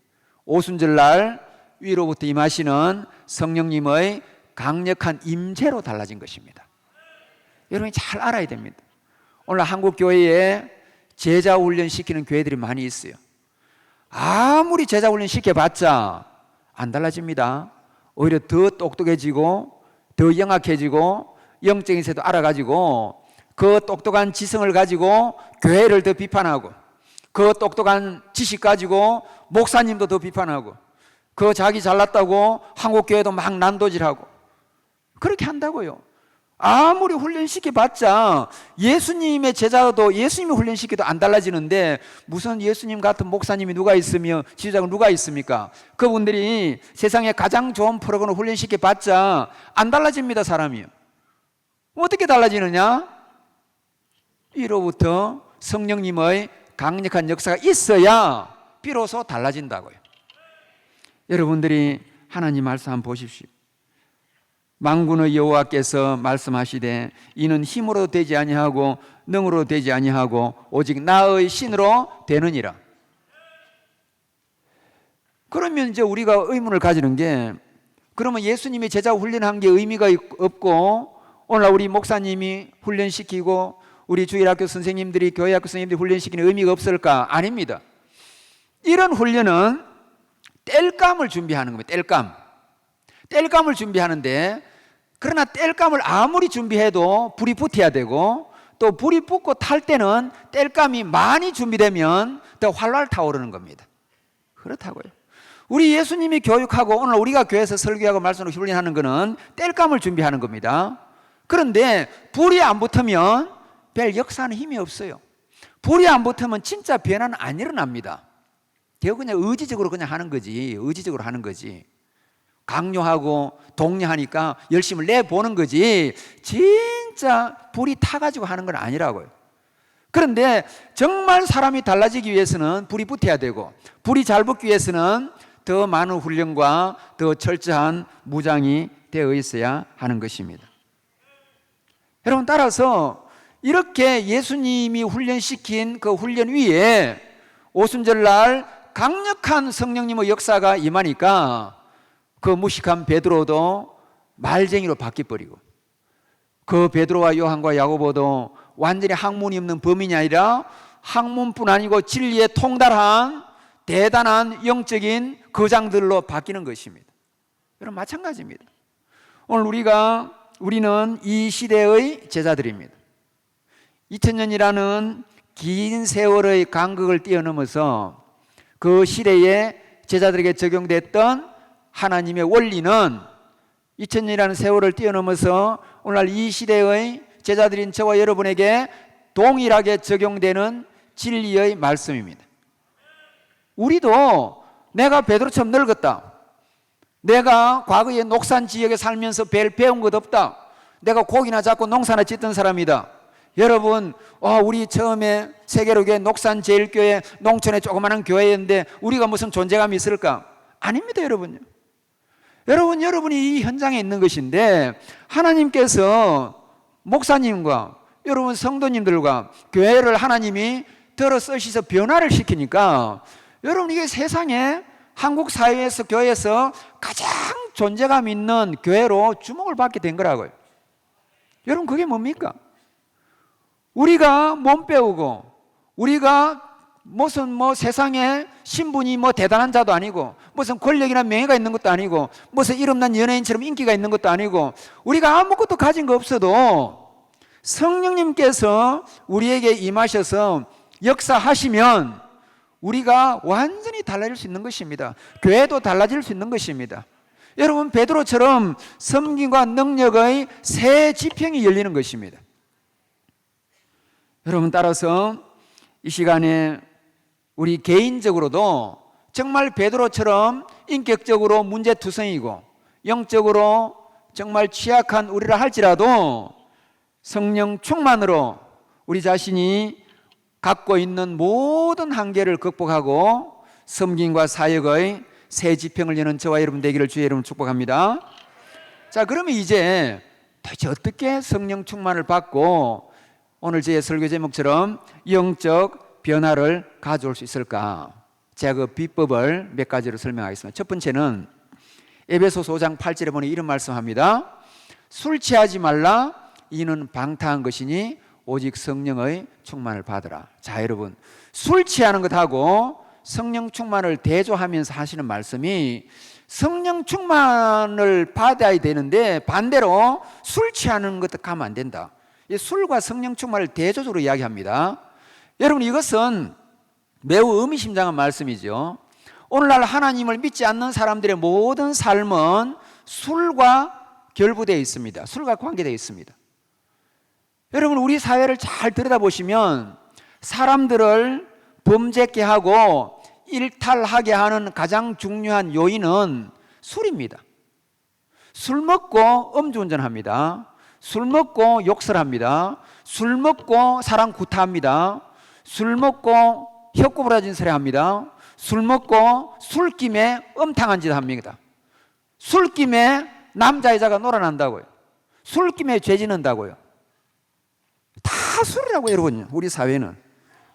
오순절날 위로부터 임하시는 성령님의 강력한 임재로 달라진 것입니다. 여러분이 잘 알아야 됩니다. 오늘 한국 교회에 제자 훈련 시키는 교회들이 많이 있어요. 아무리 제자 훈련 시켜봤자 안 달라집니다. 오히려 더 똑똑해지고 더 영악해지고 영적인 세도 알아가지고 그 똑똑한 지성을 가지고 교회를 더 비판하고 그 똑똑한 지식 가지고 목사님도 더 비판하고 그 자기 잘났다고 한국교회도 막 난도질하고 그렇게 한다고요. 아무리 훈련시켜봤자 예수님의 제자도 예수님이 훈련시켜도 안 달라지는데 무슨 예수님 같은 목사님이 누가 있으며 지도자가 누가 있습니까? 그분들이 세상에 가장 좋은 프로그램을 훈련시켜봤자 안 달라집니다. 사람이요. 어떻게 달라지느냐? 위로부터 성령님의 강력한 역사가 있어야 비로소 달라진다고요. 여러분들이 하나님 말씀 한번 보십시오. 만군의 여호와께서 말씀하시되 이는 힘으로 되지 아니하고 능으로 되지 아니하고 오직 나의 신으로 되느니라. 그러면 이제 우리가 의문을 가지는 게, 그러면 예수님이 제자 훈련한 게 의미가 없고 오늘 우리 목사님이 훈련시키고 우리 주일학교 선생님들이 교회학교 선생님들이 훈련시키는 의미가 없을까? 아닙니다. 이런 훈련은 땔감을 준비하는 겁니다. 땔감을 준비하는데, 그러나 땔감을 아무리 준비해도 불이 붙어야 되고, 또 불이 붙고 탈 때는 땔감이 많이 준비되면 더 활활 타오르는 겁니다. 그렇다고요. 우리 예수님이 교육하고 오늘 우리가 교회에서 설교하고 말씀으로 훈련하는 것은 땔감을 준비하는 겁니다. 그런데 불이 안 붙으면 별 역사는 힘이 없어요. 불이 안 붙으면 진짜 변화는 안 일어납니다. 그냥 의지적으로 그냥 하는 거지. 의지적으로 하는 거지. 강요하고 독려하니까 열심을 내보는 거지, 진짜 불이 타가지고 하는 건 아니라고요. 그런데 정말 사람이 달라지기 위해서는 불이 붙어야 되고, 불이 잘 붙기 위해서는 더 많은 훈련과 더 철저한 무장이 되어 있어야 하는 것입니다. 여러분, 따라서 이렇게 예수님이 훈련시킨 그 훈련 위에 오순절날 강력한 성령님의 역사가 임하니까 그 무식한 베드로도 말쟁이로 바뀌어버리고, 그 베드로와 요한과 야고보도 완전히 학문이 없는 범인이 아니라 학문뿐 아니고 진리에 통달한 대단한 영적인 거장들로 바뀌는 것입니다. 여러분, 마찬가지입니다. 오늘 우리는 이 시대의 제자들입니다. 2000년이라는 긴 세월의 간극을 뛰어넘어서 그 시대에 제자들에게 적용됐던 하나님의 원리는 2000년이라는 세월을 뛰어넘어서 오늘날 이 시대의 제자들인 저와 여러분에게 동일하게 적용되는 진리의 말씀입니다. 우리도 내가 베드로처럼 늙었다, 내가 과거에 녹산 지역에 살면서 별 배운 것 없다, 내가 고기나 잡고 농사나 짓던 사람이다. 여러분, 우리 처음에 세계로교회 녹산 제일교회 농촌의 조그마한 교회였는데 우리가 무슨 존재감이 있을까? 아닙니다, 여러분요. 여러분이 이 현장에 있는 것인데, 하나님께서 목사님과 여러분 성도님들과 교회를 하나님이 들어 쓰셔서 변화를 시키니까, 여러분, 이게 세상에 한국 사회에서 교회에서 가장 존재감 있는 교회로 주목을 받게 된 거라고요. 여러분, 그게 뭡니까? 우리가 몸 배우고, 우리가 무슨 세상에 신분이 대단한 자도 아니고, 무슨 권력이나 명예가 있는 것도 아니고, 무슨 이름난 연예인처럼 인기가 있는 것도 아니고, 우리가 아무것도 가진 거 없어도 성령님께서 우리에게 임하셔서 역사하시면 우리가 완전히 달라질 수 있는 것입니다. 교회도 달라질 수 있는 것입니다. 여러분, 베드로처럼 섬김과 능력의 새 지평이 열리는 것입니다. 여러분, 따라서 이 시간에 우리 개인적으로도 정말 베드로처럼 인격적으로 문제투성이고 영적으로 정말 취약한 우리라 할지라도 성령 충만으로 우리 자신이 갖고 있는 모든 한계를 극복하고 섬김과 사역의 새 지평을 여는 저와 여러분 되기를 주의 이름으로 축복합니다. 자, 그러면 이제 도대체 어떻게 성령 충만을 받고 오늘 제 설교 제목처럼 영적 변화를 가져올 수 있을까? 제가 그 비법을 몇 가지로 설명하겠습니다. 첫 번째는 에베소서 5장 8절에 보니 이런 말씀합니다. 술 취하지 말라, 이는 방탕한 것이니 오직 성령의 충만을 받으라. 자, 여러분, 술 취하는 것하고 성령 충만을 대조하면서 하시는 말씀이, 성령 충만을 받아야 되는데 반대로 술 취하는 것도 가면 안 된다. 이 술과 성령 충만을 대조적으로 이야기합니다. 여러분, 이것은 매우 의미심장한 말씀이죠. 오늘날 하나님을 믿지 않는 사람들의 모든 삶은 술과 결부되어 있습니다. 술과 관계되어 있습니다. 여러분, 우리 사회를 잘 들여다보시면 사람들을 범죄케 하고 일탈하게 하는 가장 중요한 요인은 술입니다. 술 먹고 음주운전합니다. 술 먹고 욕설합니다. 술 먹고 사람 구타합니다. 술 먹고 혀꼬부라진 소리 합니다. 술 먹고 술김에 음탕한 짓 합니다. 술김에 남자 여자가 놀아난다고요. 술김에 죄 짓는다고요. 다 술이라고 여러분. 우리 사회는.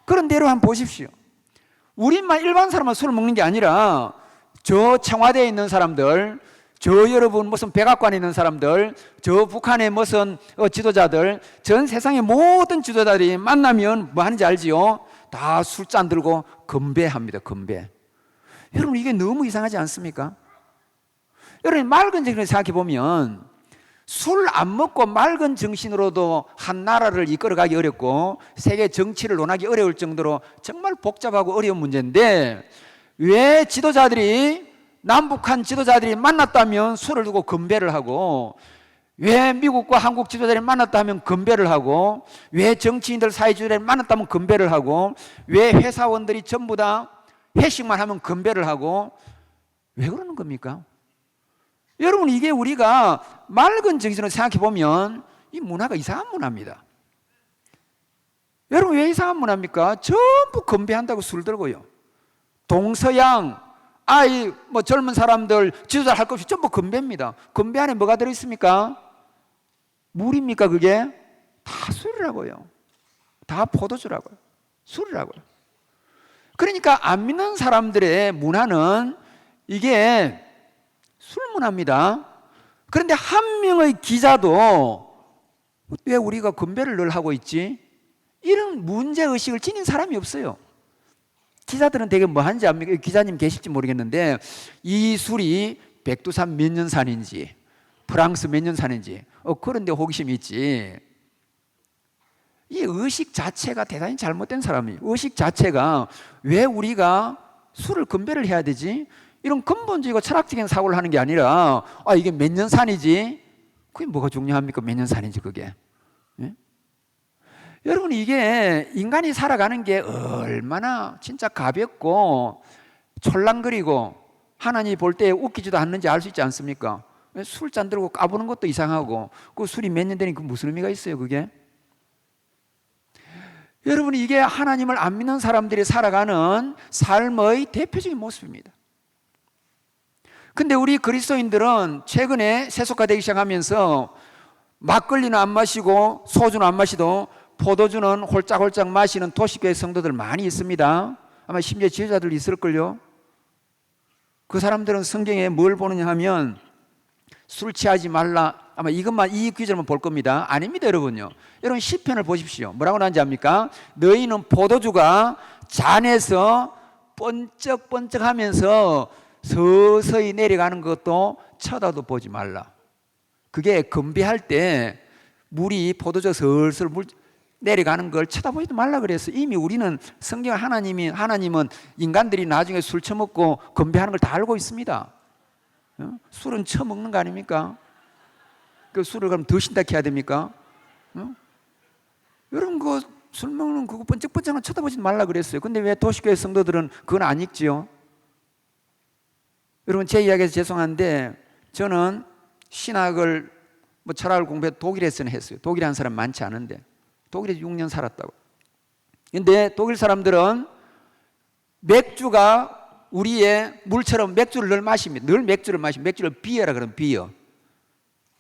그런데 여러분 한번 보십시오. 우리만 일반 사람만 술을 먹는 게 아니라 저 청와대에 있는 사람들, 저 여러분 무슨 백악관에 있는 사람들, 저 북한의 무슨 지도자들, 전 세상의 모든 지도자들이 만나면 뭐 하는지 알지요? 다 술잔 들고 건배합니다. 건배. 여러분 이게 너무 이상하지 않습니까? 여러분 맑은 정신으로 생각해 보면 술 안 먹고 맑은 정신으로도 한 나라를 이끌어가기 어렵고 세계 정치를 논하기 어려울 정도로 정말 복잡하고 어려운 문제인데 왜 지도자들이 남북한 지도자들이 만났다면 술을 두고 건배를 하고 왜 미국과 한국 지도자들이 만났다면 건배를 하고 왜 정치인들 사회주의자들이 만났다면 건배를 하고 왜 회사원들이 전부 다 회식만 하면 건배를 하고 왜 그러는 겁니까? 여러분 이게 우리가 맑은 정신으로 생각해 보면 이 문화가 이상한 문화입니다. 여러분 왜 이상한 문화입니까? 전부 건배한다고 술 들고요. 동서양 아이 뭐 젊은 사람들 지도자 할 것 없이 전부 건배입니다. 건배 안에 뭐가 들어있습니까? 물입니까 그게? 다 술이라고요. 다 포도주라고요. 술이라고요. 그러니까 안 믿는 사람들의 문화는 이게 술 문화입니다. 그런데 한 명의 기자도 왜 우리가 건배를 늘 하고 있지? 이런 문제의식을 지닌 사람이 없어요. 기자들은 되게 뭐 하는지 압니까? 기자님 계실지 모르겠는데 이 술이 백두산 몇 년산인지 프랑스 몇 년산인지 그런데 호기심이 있지. 이 의식 자체가 대단히 잘못된 사람이에요. 의식 자체가 왜 우리가 술을 건배를 해야 되지? 이런 근본적이고 철학적인 사고를 하는 게 아니라 이게 몇 년산이지? 그게 뭐가 중요합니까? 몇 년산인지 그게. 예? 여러분 이게 인간이 살아가는 게 얼마나 진짜 가볍고 촐랑거리고 하나님이 볼 때 웃기지도 않는지 알 수 있지 않습니까? 술잔 들고 까부는 것도 이상하고 그 술이 몇 년 되니 그 무슨 의미가 있어요 그게? 여러분 이게 하나님을 안 믿는 사람들이 살아가는 삶의 대표적인 모습입니다. 근데 우리 그리스도인들은 최근에 세속화되기 시작하면서 막걸리는 안 마시고 소주는 안 마시도 포도주는 홀짝홀짝 마시는 도시교회 성도들 많이 있습니다. 아마 심지어 지도자들 있을걸요. 그 사람들은 성경에 뭘 보느냐 하면 술 취하지 말라 아마 이것만 이 구절만 볼 겁니다. 아닙니다 여러분요. 여러분 시편을 보십시오. 뭐라고 나오는지 압니까? 너희는 포도주가 잔에서 번쩍번쩍하면서 서서히 내려가는 것도 쳐다도 보지 말라. 그게 건배할 때 물이 포도주 슬슬 내려가는 걸 쳐다보지도 말라 그랬어요. 이미 우리는 성경 하나님은 인간들이 나중에 술 처먹고 건배하는 걸 다 알고 있습니다. 술은 처먹는 거 아닙니까? 그 술을 그럼 더 신다게 해야 됩니까? 여러분 그 술 먹는 그거 번쩍번쩍은 쳐다보지 말라 그랬어요. 근데 왜 도시교회 성도들은 그건 안 읽지요? 여러분 제 이야기에서 죄송한데 저는 신학을 철학을 공부해서 독일에서는 했어요. 독일에 한 사람 많지 않은데 독일에 6년 살았다고. 근데 독일 사람들은 맥주가 우리의 물처럼 맥주를 늘 마십니다. 늘 맥주를 마십니다. 맥주를 비어라 그러면 비어.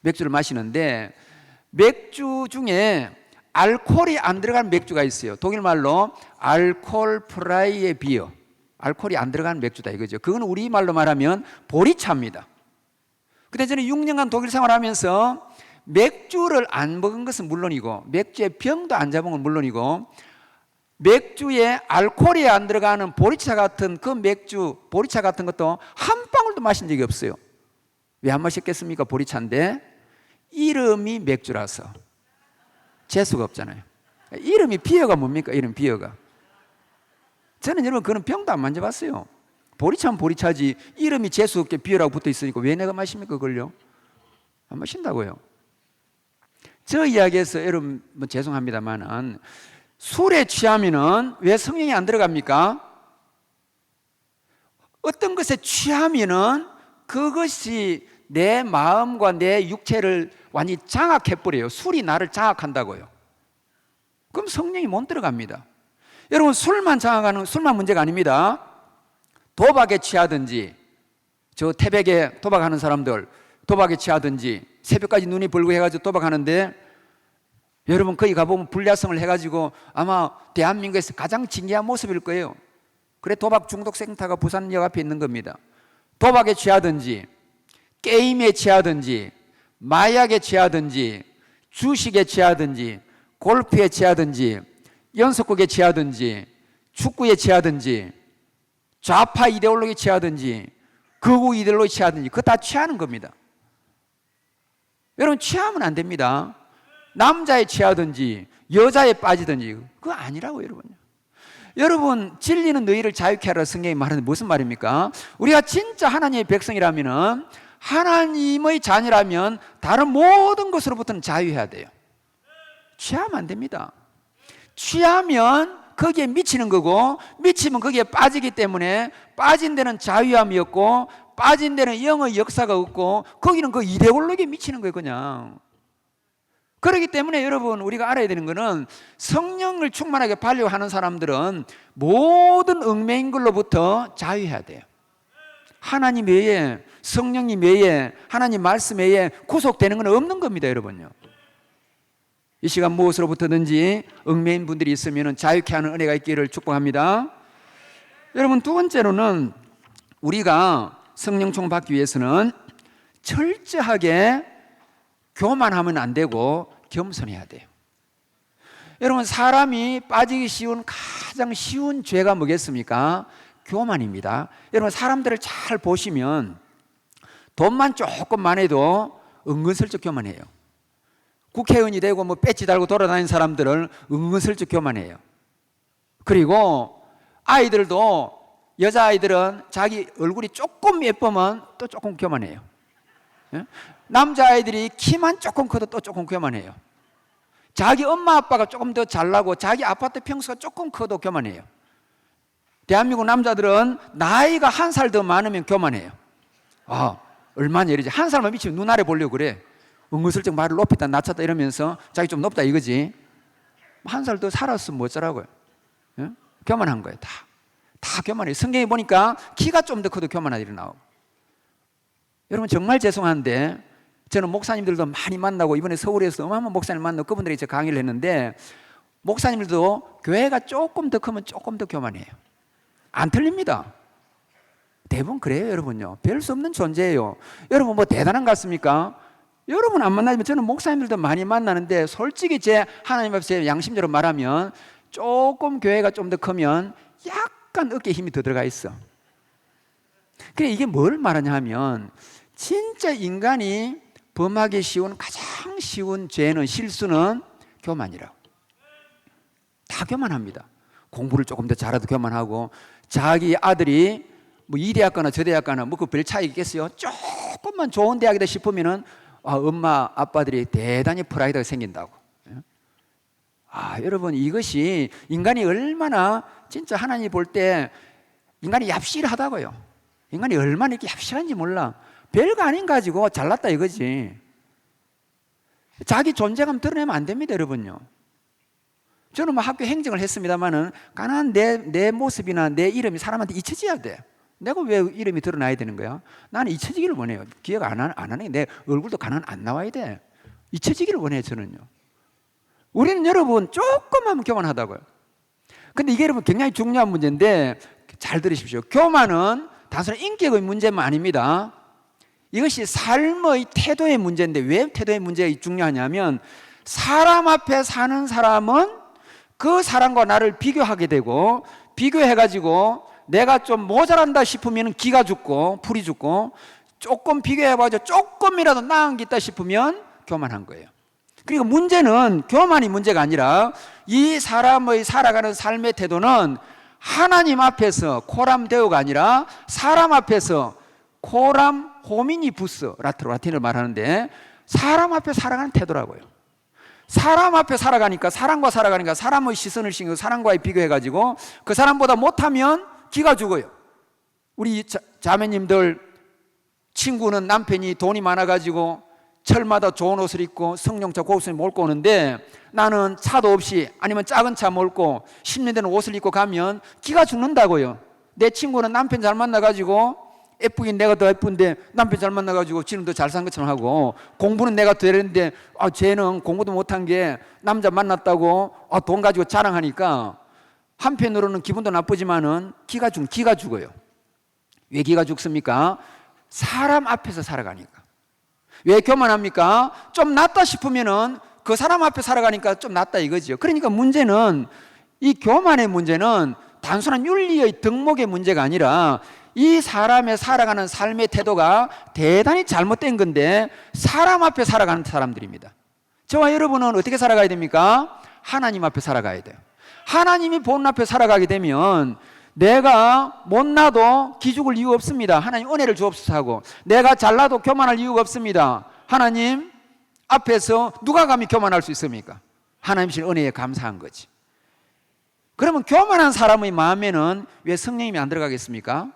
맥주를 마시는데 맥주 중에 알코올이 안 들어간 맥주가 있어요. 독일 말로 알코올 프라이의 비어. 알코올이 안 들어간 맥주다 이거죠. 그건 우리말로 말하면 보리차입니다. 근데 저는 6년간 독일 생활하면서 맥주를 안 먹은 것은 물론이고 맥주의 병도 안 잡은 건 물론이고 맥주에 알코올이 안 들어가는 보리차 같은 그 맥주, 보리차 같은 것도 한 방울도 마신 적이 없어요. 왜 안 마셨겠습니까? 보리차인데 이름이 맥주라서 재수가 없잖아요. 이름이 비어가 뭡니까? 이름 비어가. 저는 여러분 그런 병도 안 만져봤어요. 보리차는 보리차지 이름이 재수 없게 비어라고 붙어 있으니까 왜 내가 마십니까 그걸요? 안 마신다고요. 저 이야기에서 여러분 뭐 죄송합니다만은 술에 취하면은 왜 성령이 안 들어갑니까? 어떤 것에 취하면은 그것이 내 마음과 내 육체를 완전히 장악해버려요. 술이 나를 장악한다고요. 그럼 성령이 못 들어갑니다. 여러분, 술만 문제가 아닙니다. 도박에 취하든지, 저 태백에 도박하는 사람들 도박에 취하든지 새벽까지 눈이 벌고 해가지고 도박하는데, 여러분 거기 가보면 불야성을 해가지고 아마 대한민국에서 가장 징계한 모습일 거예요. 그래 도박 중독 센터가 부산역 앞에 있는 겁니다. 도박에 취하든지 게임에 취하든지 마약에 취하든지 주식에 취하든지 골프에 취하든지 연속극에 취하든지 축구에 취하든지 좌파 이데올로기에 취하든지 극우 이데올로기에 취하든지 그거 다 취하는 겁니다. 여러분 취하면 안 됩니다. 남자에 취하든지 여자에 빠지든지 그거 아니라고 여러분요. 여러분 진리는 너희를 자유케 하라 성경이 말하는 무슨 말입니까? 우리가 진짜 하나님의 백성이라면, 하나님의 자녀라면 다른 모든 것으로부터는 자유해야 돼요. 취하면 안 됩니다. 취하면 거기에 미치는 거고, 미치면 거기에 빠지기 때문에 빠진 데는 자유함이 없고 빠진 데는 영의 역사가 없고 거기는 그 이데올로기에 미치는 거예요 그냥. 그렇기 때문에 여러분 우리가 알아야 되는 것은 성령을 충만하게 발휘하는 사람들은 모든 얽매인 걸로부터 자유해야 돼요. 하나님 외에, 성령님 외에, 하나님 말씀 외에 구속되는 건 없는 겁니다 여러분요. 이 시간 무엇으로부터든지 얽매인 분들이 있으면 자유케 하는 은혜가 있기를 축복합니다. 여러분 두 번째로는 우리가 성령총 받기 위해서는 철저하게 교만하면 안 되고 겸손해야 돼요. 여러분 사람이 빠지기 쉬운 가장 쉬운 죄가 뭐겠습니까? 교만입니다. 여러분 사람들을 잘 보시면 돈만 조금만 해도 은근슬쩍 교만해요. 국회의원이 되고 뭐 배지 달고 돌아다니는 사람들을 은근슬쩍 교만해요. 그리고 아이들도, 여자아이들은 자기 얼굴이 조금 예쁘면 또 조금 교만해요. 남자아이들이 키만 조금 커도 또 조금 교만해요. 자기 엄마 아빠가 조금 더 잘나고 자기 아파트 평수가 조금 커도 교만해요. 대한민국 남자들은 나이가 한 살 더 많으면 교만해요. 얼마나 이러지? 한 살만 미치면 눈 아래 보려고 그래. 은근슬쩍 말을 높였다 낮췄다 이러면서 자기 좀 높다 이거지. 한 살 더 살았으면 뭐 어쩌라고요. 교만한 거예요. 다 교만해요. 성경에 보니까 키가 좀 더 커도 교만한 일이 나오고. 여러분 정말 죄송한데 저는 목사님들도 많이 만나고 이번에 서울에서 어마어마한 목사님 만나고 그분들이 제 강의를 했는데, 목사님들도 교회가 조금 더 크면 조금 더 교만해요. 안 틀립니다. 대부분 그래요 여러분요. 별 수 없는 존재예요. 여러분 뭐 대단한 것 같습니까? 여러분 안 만나지만 저는 목사님들도 많이 만나는데 솔직히 제 하나님 앞에 양심대로 말하면 조금 교회가 좀 더 크면 약간 어깨에 힘이 더 들어가 있어. 그래 이게 뭘 말하냐 하면 진짜 인간이 범하기 쉬운 가장 쉬운 죄는, 실수는 교만이라고. 다 교만합니다. 공부를 조금 더 잘해도 교만하고, 자기 아들이 뭐 이 대학 가나 저 대학 가나 뭐 그 별 차이 있겠어요? 조금만 좋은 대학이다 싶으면은 엄마 아빠들이 대단히 프라이드가 생긴다고. 여러분 이것이 인간이 얼마나 진짜 하나님이 볼 때 인간이 얍실하다고요. 인간이 얼마나 이렇게 얍실한지 몰라. 별거 아닌 가지고 잘났다 이거지. 자기 존재감 드러내면 안 됩니다 여러분요. 저는 뭐 학교 행정을 했습니다만은 가난한 내 모습이나 내 이름이 사람한테 잊혀져야 돼. 내가 왜 이름이 드러나야 되는 거야? 나는 잊혀지기를 원해요. 기억 안 하는 게 내 얼굴도 가난 안 나와야 돼. 잊혀지기를 원해요 저는요. 우리는 여러분 조금만 교만하다고요. 근데 이게 여러분 굉장히 중요한 문제인데 잘 들으십시오. 교만은 단순히 인격의 문제만 아닙니다. 이것이 삶의 태도의 문제인데, 왜 태도의 문제가 중요하냐면 사람 앞에 사는 사람은 그 사람과 나를 비교하게 되고, 비교해가지고 내가 좀 모자란다 싶으면 기가 죽고 풀이 죽고, 조금 비교해가지고 조금이라도 나은 게 있다 싶으면 교만한 거예요. 그리고 문제는 교만이 문제가 아니라 이 사람의 살아가는 삶의 태도는 하나님 앞에서 코람 데오가 아니라 사람 앞에서 코람 호미니 부스, 라틴어로 말하는데 사람 앞에 살아가는 태도라고요. 사람 앞에 살아가니까, 사람과 살아가니까 사람의 시선을 신경 사람과의 비교해가지고 그 사람보다 못하면 기가 죽어요. 우리 자매님들 친구는 남편이 돈이 많아가지고 철마다 좋은 옷을 입고 성령차 고급스를 몰고 오는데 나는 차도 없이 아니면 작은 차 몰고 10년 되는 옷을 입고 가면 기가 죽는다고요. 내 친구는 남편 잘 만나가지고 예쁘긴 내가 더 예쁜데 남편 잘 만나가지고 지는 더 잘 산 것처럼 하고, 공부는 내가 더 했는데 쟤는 공부도 못한 게 남자 만났다고 돈 가지고 자랑하니까 한편으로는 기분도 나쁘지만은 기가 죽어요. 왜 기가 죽습니까? 사람 앞에서 살아가니까. 왜 교만합니까? 좀 낫다 싶으면은 그 사람 앞에 살아가니까 좀 낫다 이거죠. 그러니까 문제는, 이 교만의 문제는 단순한 윤리의 덕목의 문제가 아니라 이 사람의 살아가는 삶의 태도가 대단히 잘못된 건데 사람 앞에 살아가는 사람들입니다. 저와 여러분은 어떻게 살아가야 됩니까? 하나님 앞에 살아가야 돼요. 하나님이 보는 앞에 살아가게 되면 내가 못나도 기죽을 이유 없습니다. 하나님 은혜를 주옵소서 하고, 내가 잘나도 교만할 이유가 없습니다. 하나님 앞에서 누가 감히 교만할 수 있습니까? 하나님 신 은혜에 감사한 거지. 그러면 교만한 사람의 마음에는 왜 성령님이 안 들어가겠습니까?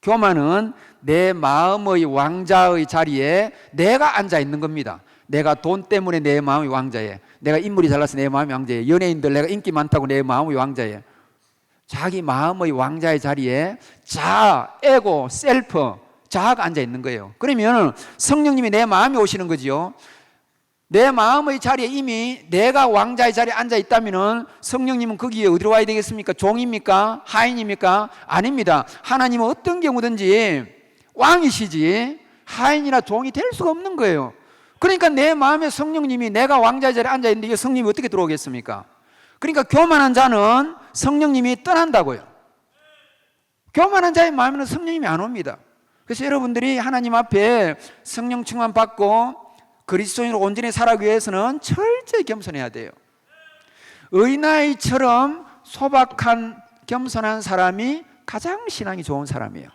교만은 내 마음의 왕자의 자리에 내가 앉아 있는 겁니다. 내가 돈 때문에 내 마음이 왕자예요. 내가 인물이 잘나서 내 마음이 왕자예요. 연예인들 내가 인기 많다고 내 마음이 왕자예요. 자기 마음의 왕자의 자리에 자아, 에고, 셀프, 자아가 앉아 있는 거예요. 그러면 성령님이 내 마음에 오시는 거지요. 내 마음의 자리에 이미 내가 왕자의 자리에 앉아 있다면 성령님은 거기에 어디로 와야 되겠습니까? 종입니까? 하인입니까? 아닙니다. 하나님은 어떤 경우든지 왕이시지 하인이나 종이 될 수가 없는 거예요. 그러니까 내 마음에 성령님이 내가 왕자의 자리에 앉아 있는데 이 성령님이 어떻게 들어오겠습니까? 그러니까 교만한 자는 성령님이 떠난다고요. 교만한 자의 마음에는 성령님이 안 옵니다. 그래서 여러분들이 하나님 앞에 성령 충만 받고 그리스도인으로 온전히 살아가기 위해서는 철저히 겸손해야 돼요. 어린아이처럼 소박한 겸손한 사람이 가장 신앙이 좋은 사람이에요.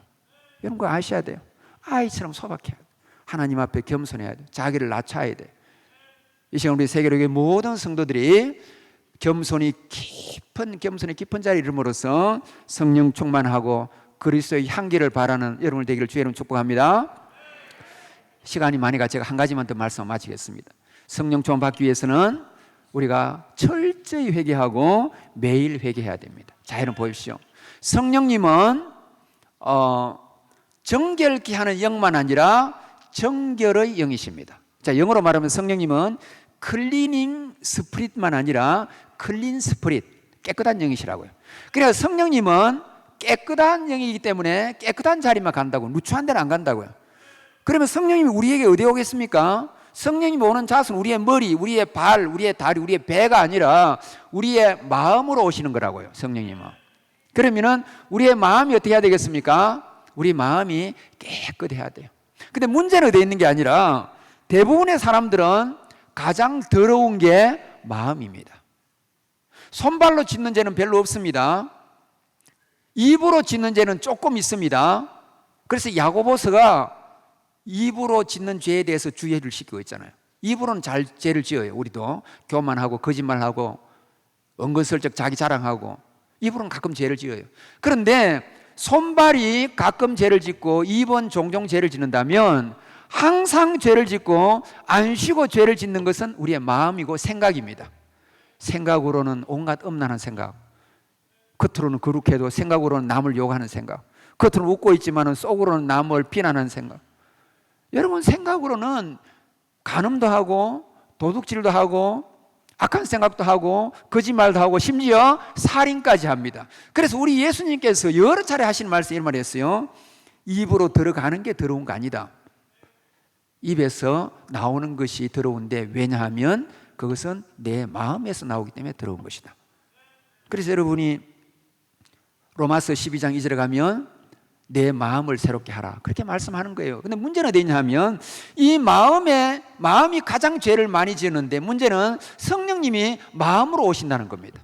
여러분 그거 아셔야 돼요. 아이처럼 소박해야 돼요. 하나님 앞에 겸손해야 돼요. 자기를 낮춰야 돼요. 이 시간 우리 세계로의 모든 성도들이 겸손이 깊은 자리에 이름으로써 성령 충만하고 그리스도의 향기를 바라는 여러분을 되기를 주의 이름으로 축복합니다. 시간이 많이 가 제가 한 가지만 더 말씀 마치겠습니다. 성령 충만 받기 위해서는 우리가 철저히 회개하고 매일 회개해야 됩니다. 자, 여러분 보십시오. 성령님은 정결케 하는 영만 아니라 정결의 영이십니다. 자, 영어로 말하면 성령님은 클리닝 스피릿만 아니라 클린 스피릿, 깨끗한 영이시라고요. 그래서 성령님은 깨끗한 영이기 때문에 깨끗한 자리만 간다고, 누추한 데는 안 간다고요. 그러면 성령님이 우리에게 어디에 오겠습니까? 성령님이 오는 자세는 우리의 머리, 우리의 발, 우리의 다리, 우리의 배가 아니라 우리의 마음으로 오시는 거라고요. 성령님은. 그러면은 우리의 마음이 어떻게 해야 되겠습니까? 우리 마음이 깨끗해야 돼요. 근데 문제는 어디에 있는 게 아니라 대부분의 사람들은 가장 더러운 게 마음입니다. 손발로 짓는 죄는 별로 없습니다. 입으로 짓는 죄는 조금 있습니다. 그래서 야고보서가 입으로 짓는 죄에 대해서 주의를 시키고 있잖아요. 입으로는 잘 죄를 지어요. 우리도 교만하고 거짓말하고 은근슬쩍 자기 자랑하고 입으로는 가끔 죄를 지어요. 그런데 손발이 가끔 죄를 짓고 입은 종종 죄를 짓는다면 항상 죄를 짓고 안 쉬고 죄를 짓는 것은 우리의 마음이고 생각입니다. 생각으로는 온갖 음란한 생각, 겉으로는 거룩해도 생각으로는 남을 욕하는 생각, 겉으로는 웃고 있지만 속으로는 남을 비난하는 생각. 여러분 생각으로는 간음도 하고 도둑질도 하고 악한 생각도 하고 거짓말도 하고 심지어 살인까지 합니다. 그래서 우리 예수님께서 여러 차례 하신 말씀 이런 말이었어요. 입으로 들어가는 게 더러운 거 아니다. 입에서 나오는 것이 더러운데 왜냐하면 그것은 내 마음에서 나오기 때문에 더러운 것이다. 그래서 여러분이 로마서 12장 2절에 가면 내 마음을 새롭게 하라 그렇게 말씀하는 거예요. 근데 문제는 어디 있냐면 이 마음이 가장 죄를 많이 지었는데 문제는 성령님이 마음으로 오신다는 겁니다.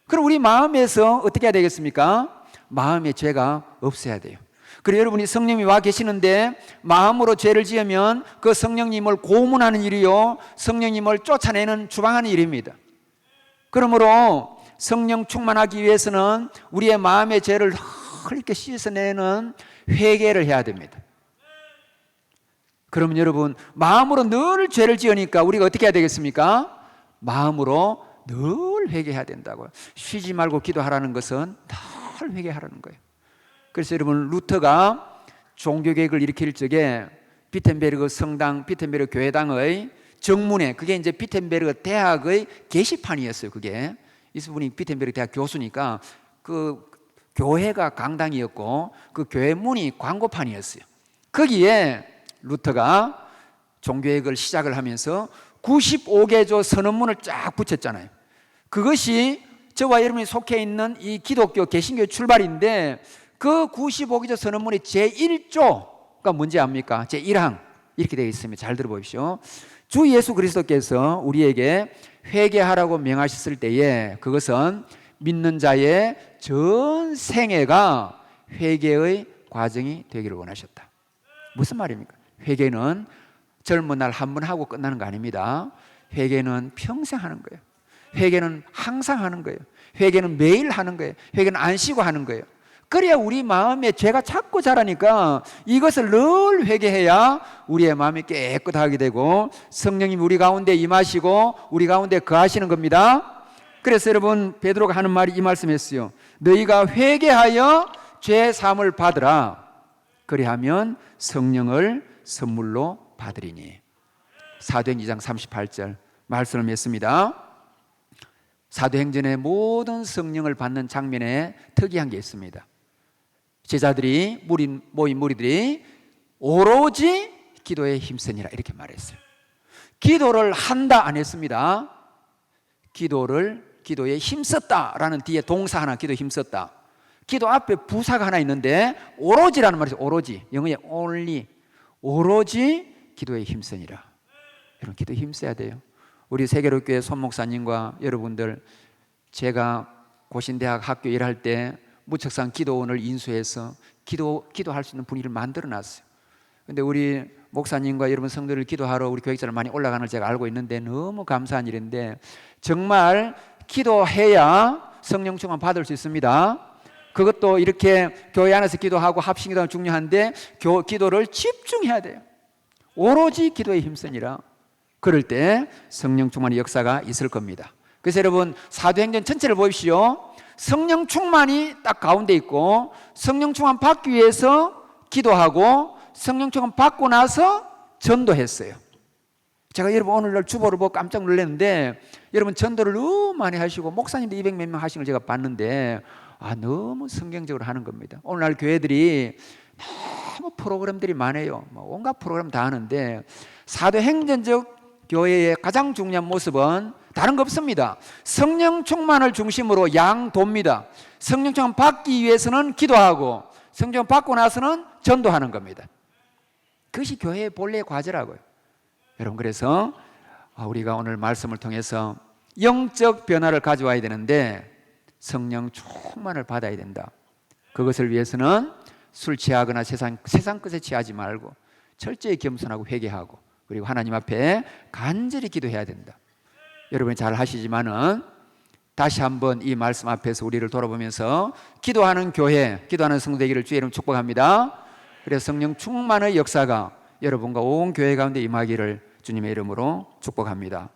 그럼 우리 마음에서 어떻게 해야 되겠습니까? 마음의 죄가 없어야 돼요. 그리고 여러분이 성령님이 와 계시는데 마음으로 죄를 지으면 그 성령님을 고문하는 일이요 성령님을 쫓아내는 주방하는 일입니다. 그러므로 성령 충만하기 위해서는 우리의 마음의 죄를 헐게 씻어내는 회개를 해야 됩니다. 그러면 여러분, 마음으로 늘 죄를 지으니까 우리가 어떻게 해야 되겠습니까? 마음으로 늘 회개해야 된다고요. 쉬지 말고 기도하라는 것은 늘 회개하라는 거예요. 그래서 여러분, 루터가 종교개혁을 일으킬 적에 비텐베르그 성당, 비텐베르그 교회당의 정문에, 그게 이제 비텐베르그 대학의 게시판이었어요. 그게 이분이 비텐베르그 대학 교수니까 그 교회가 강당이었고 그 교회 문이 광고판이었어요. 거기에 루터가 종교개혁을 시작을 하면서 95개조 선언문을 쫙 붙였잖아요. 그것이 저와 여러분이 속해 있는 이 기독교 개신교의 출발인데, 그 95개조 선언문의 제1조가 뭔지 압니까? 제1항 이렇게 되어 있습니다. 잘 들어보십시오. 주 예수 그리스도께서 우리에게 회개하라고 명하셨을 때에 그것은 믿는 자의 전 생애가 회개의 과정이 되기를 원하셨다. 무슨 말입니까? 회개는 젊은 날 한 번 하고 끝나는 거 아닙니다. 회개는 평생 하는 거예요. 회개는 항상 하는 거예요. 회개는 매일 하는 거예요. 회개는 안 쉬고 하는 거예요. 그래야 우리 마음에 죄가 자꾸 자라니까 이것을 늘 회개해야 우리의 마음이 깨끗하게 되고 성령님 우리 가운데 임하시고 우리 가운데 거하시는 겁니다. 그래서 여러분, 베드로가 하는 말이 이 말씀이었어요. 너희가 회개하여 죄 사함을 받으라. 그리하면 성령을 선물로 받으리니. 사도행전 2장 38절 말씀을 맺습니다. 사도행전의 모든 성령을 받는 장면에 특이한 게 있습니다. 제자들이 모인 무리들이 오로지 기도에 힘쓰니라 이렇게 말했어요. 기도를 한다 안 했습니다. 기도에 힘썼다라는 뒤에 동사 하나, 기도에 힘썼다. 기도 앞에 부사가 하나 있는데 오로지라는 말이죠. 오로지, 영어에 only, 오로지 기도에 힘쓰니라. 여러분, 기도에 힘써야 돼요. 우리 세계로교회 손 목사님과 여러분들, 제가 고신대학 학교 일할 때 무척상 기도원을 인수해서 기도할 수 있는 분위기를 만들어 놨어요. 근데 우리 목사님과 여러분 성도들 기도하러 우리 교육자를 많이 올라가는 걸 제가 알고 있는데 너무 감사한 일인데, 정말 기도해야 성령 충만 받을 수 있습니다. 그것도 이렇게 교회 안에서 기도하고 합심기도가 중요한데 기도를 집중해야 돼요. 오로지 기도에 힘쓰니라. 그럴 때 성령 충만의 역사가 있을 겁니다. 그래서 여러분, 사도행전 전체를 보십시오. 성령 충만이 딱 가운데 있고, 성령 충만 받기 위해서 기도하고 성령 충만 받고 나서 전도했어요. 제가 여러분 오늘날 주보를 보고 깜짝 놀랐는데, 여러분 전도를 너무 많이 하시고 목사님도 200몇 명 하시는 걸 제가 봤는데, 너무 성경적으로 하는 겁니다. 오늘날 교회들이 너무 프로그램들이 많아요. 온갖 프로그램 다 하는데, 사도행전적 교회의 가장 중요한 모습은 다른 거 없습니다. 성령 충만을 중심으로 양도입니다. 성령 충만 받기 위해서는 기도하고 성령 받고 나서는 전도하는 겁니다. 그것이 교회의 본래의 과제라고요. 여러분, 그래서 우리가 오늘 말씀을 통해서 영적 변화를 가져와야 되는데 성령 충만을 받아야 된다. 그것을 위해서는 술 취하거나 세상 것에 취하지 말고 철저히 겸손하고 회개하고, 그리고 하나님 앞에 간절히 기도해야 된다. 여러분이 잘 하시지만은 다시 한번 이 말씀 앞에서 우리를 돌아보면서 기도하는 교회, 기도하는 성도 되기를 주의 이름 축복합니다. 그래서 성령 충만의 역사가 여러분과 온 교회 가운데 임하기를 주님의 이름으로 축복합니다.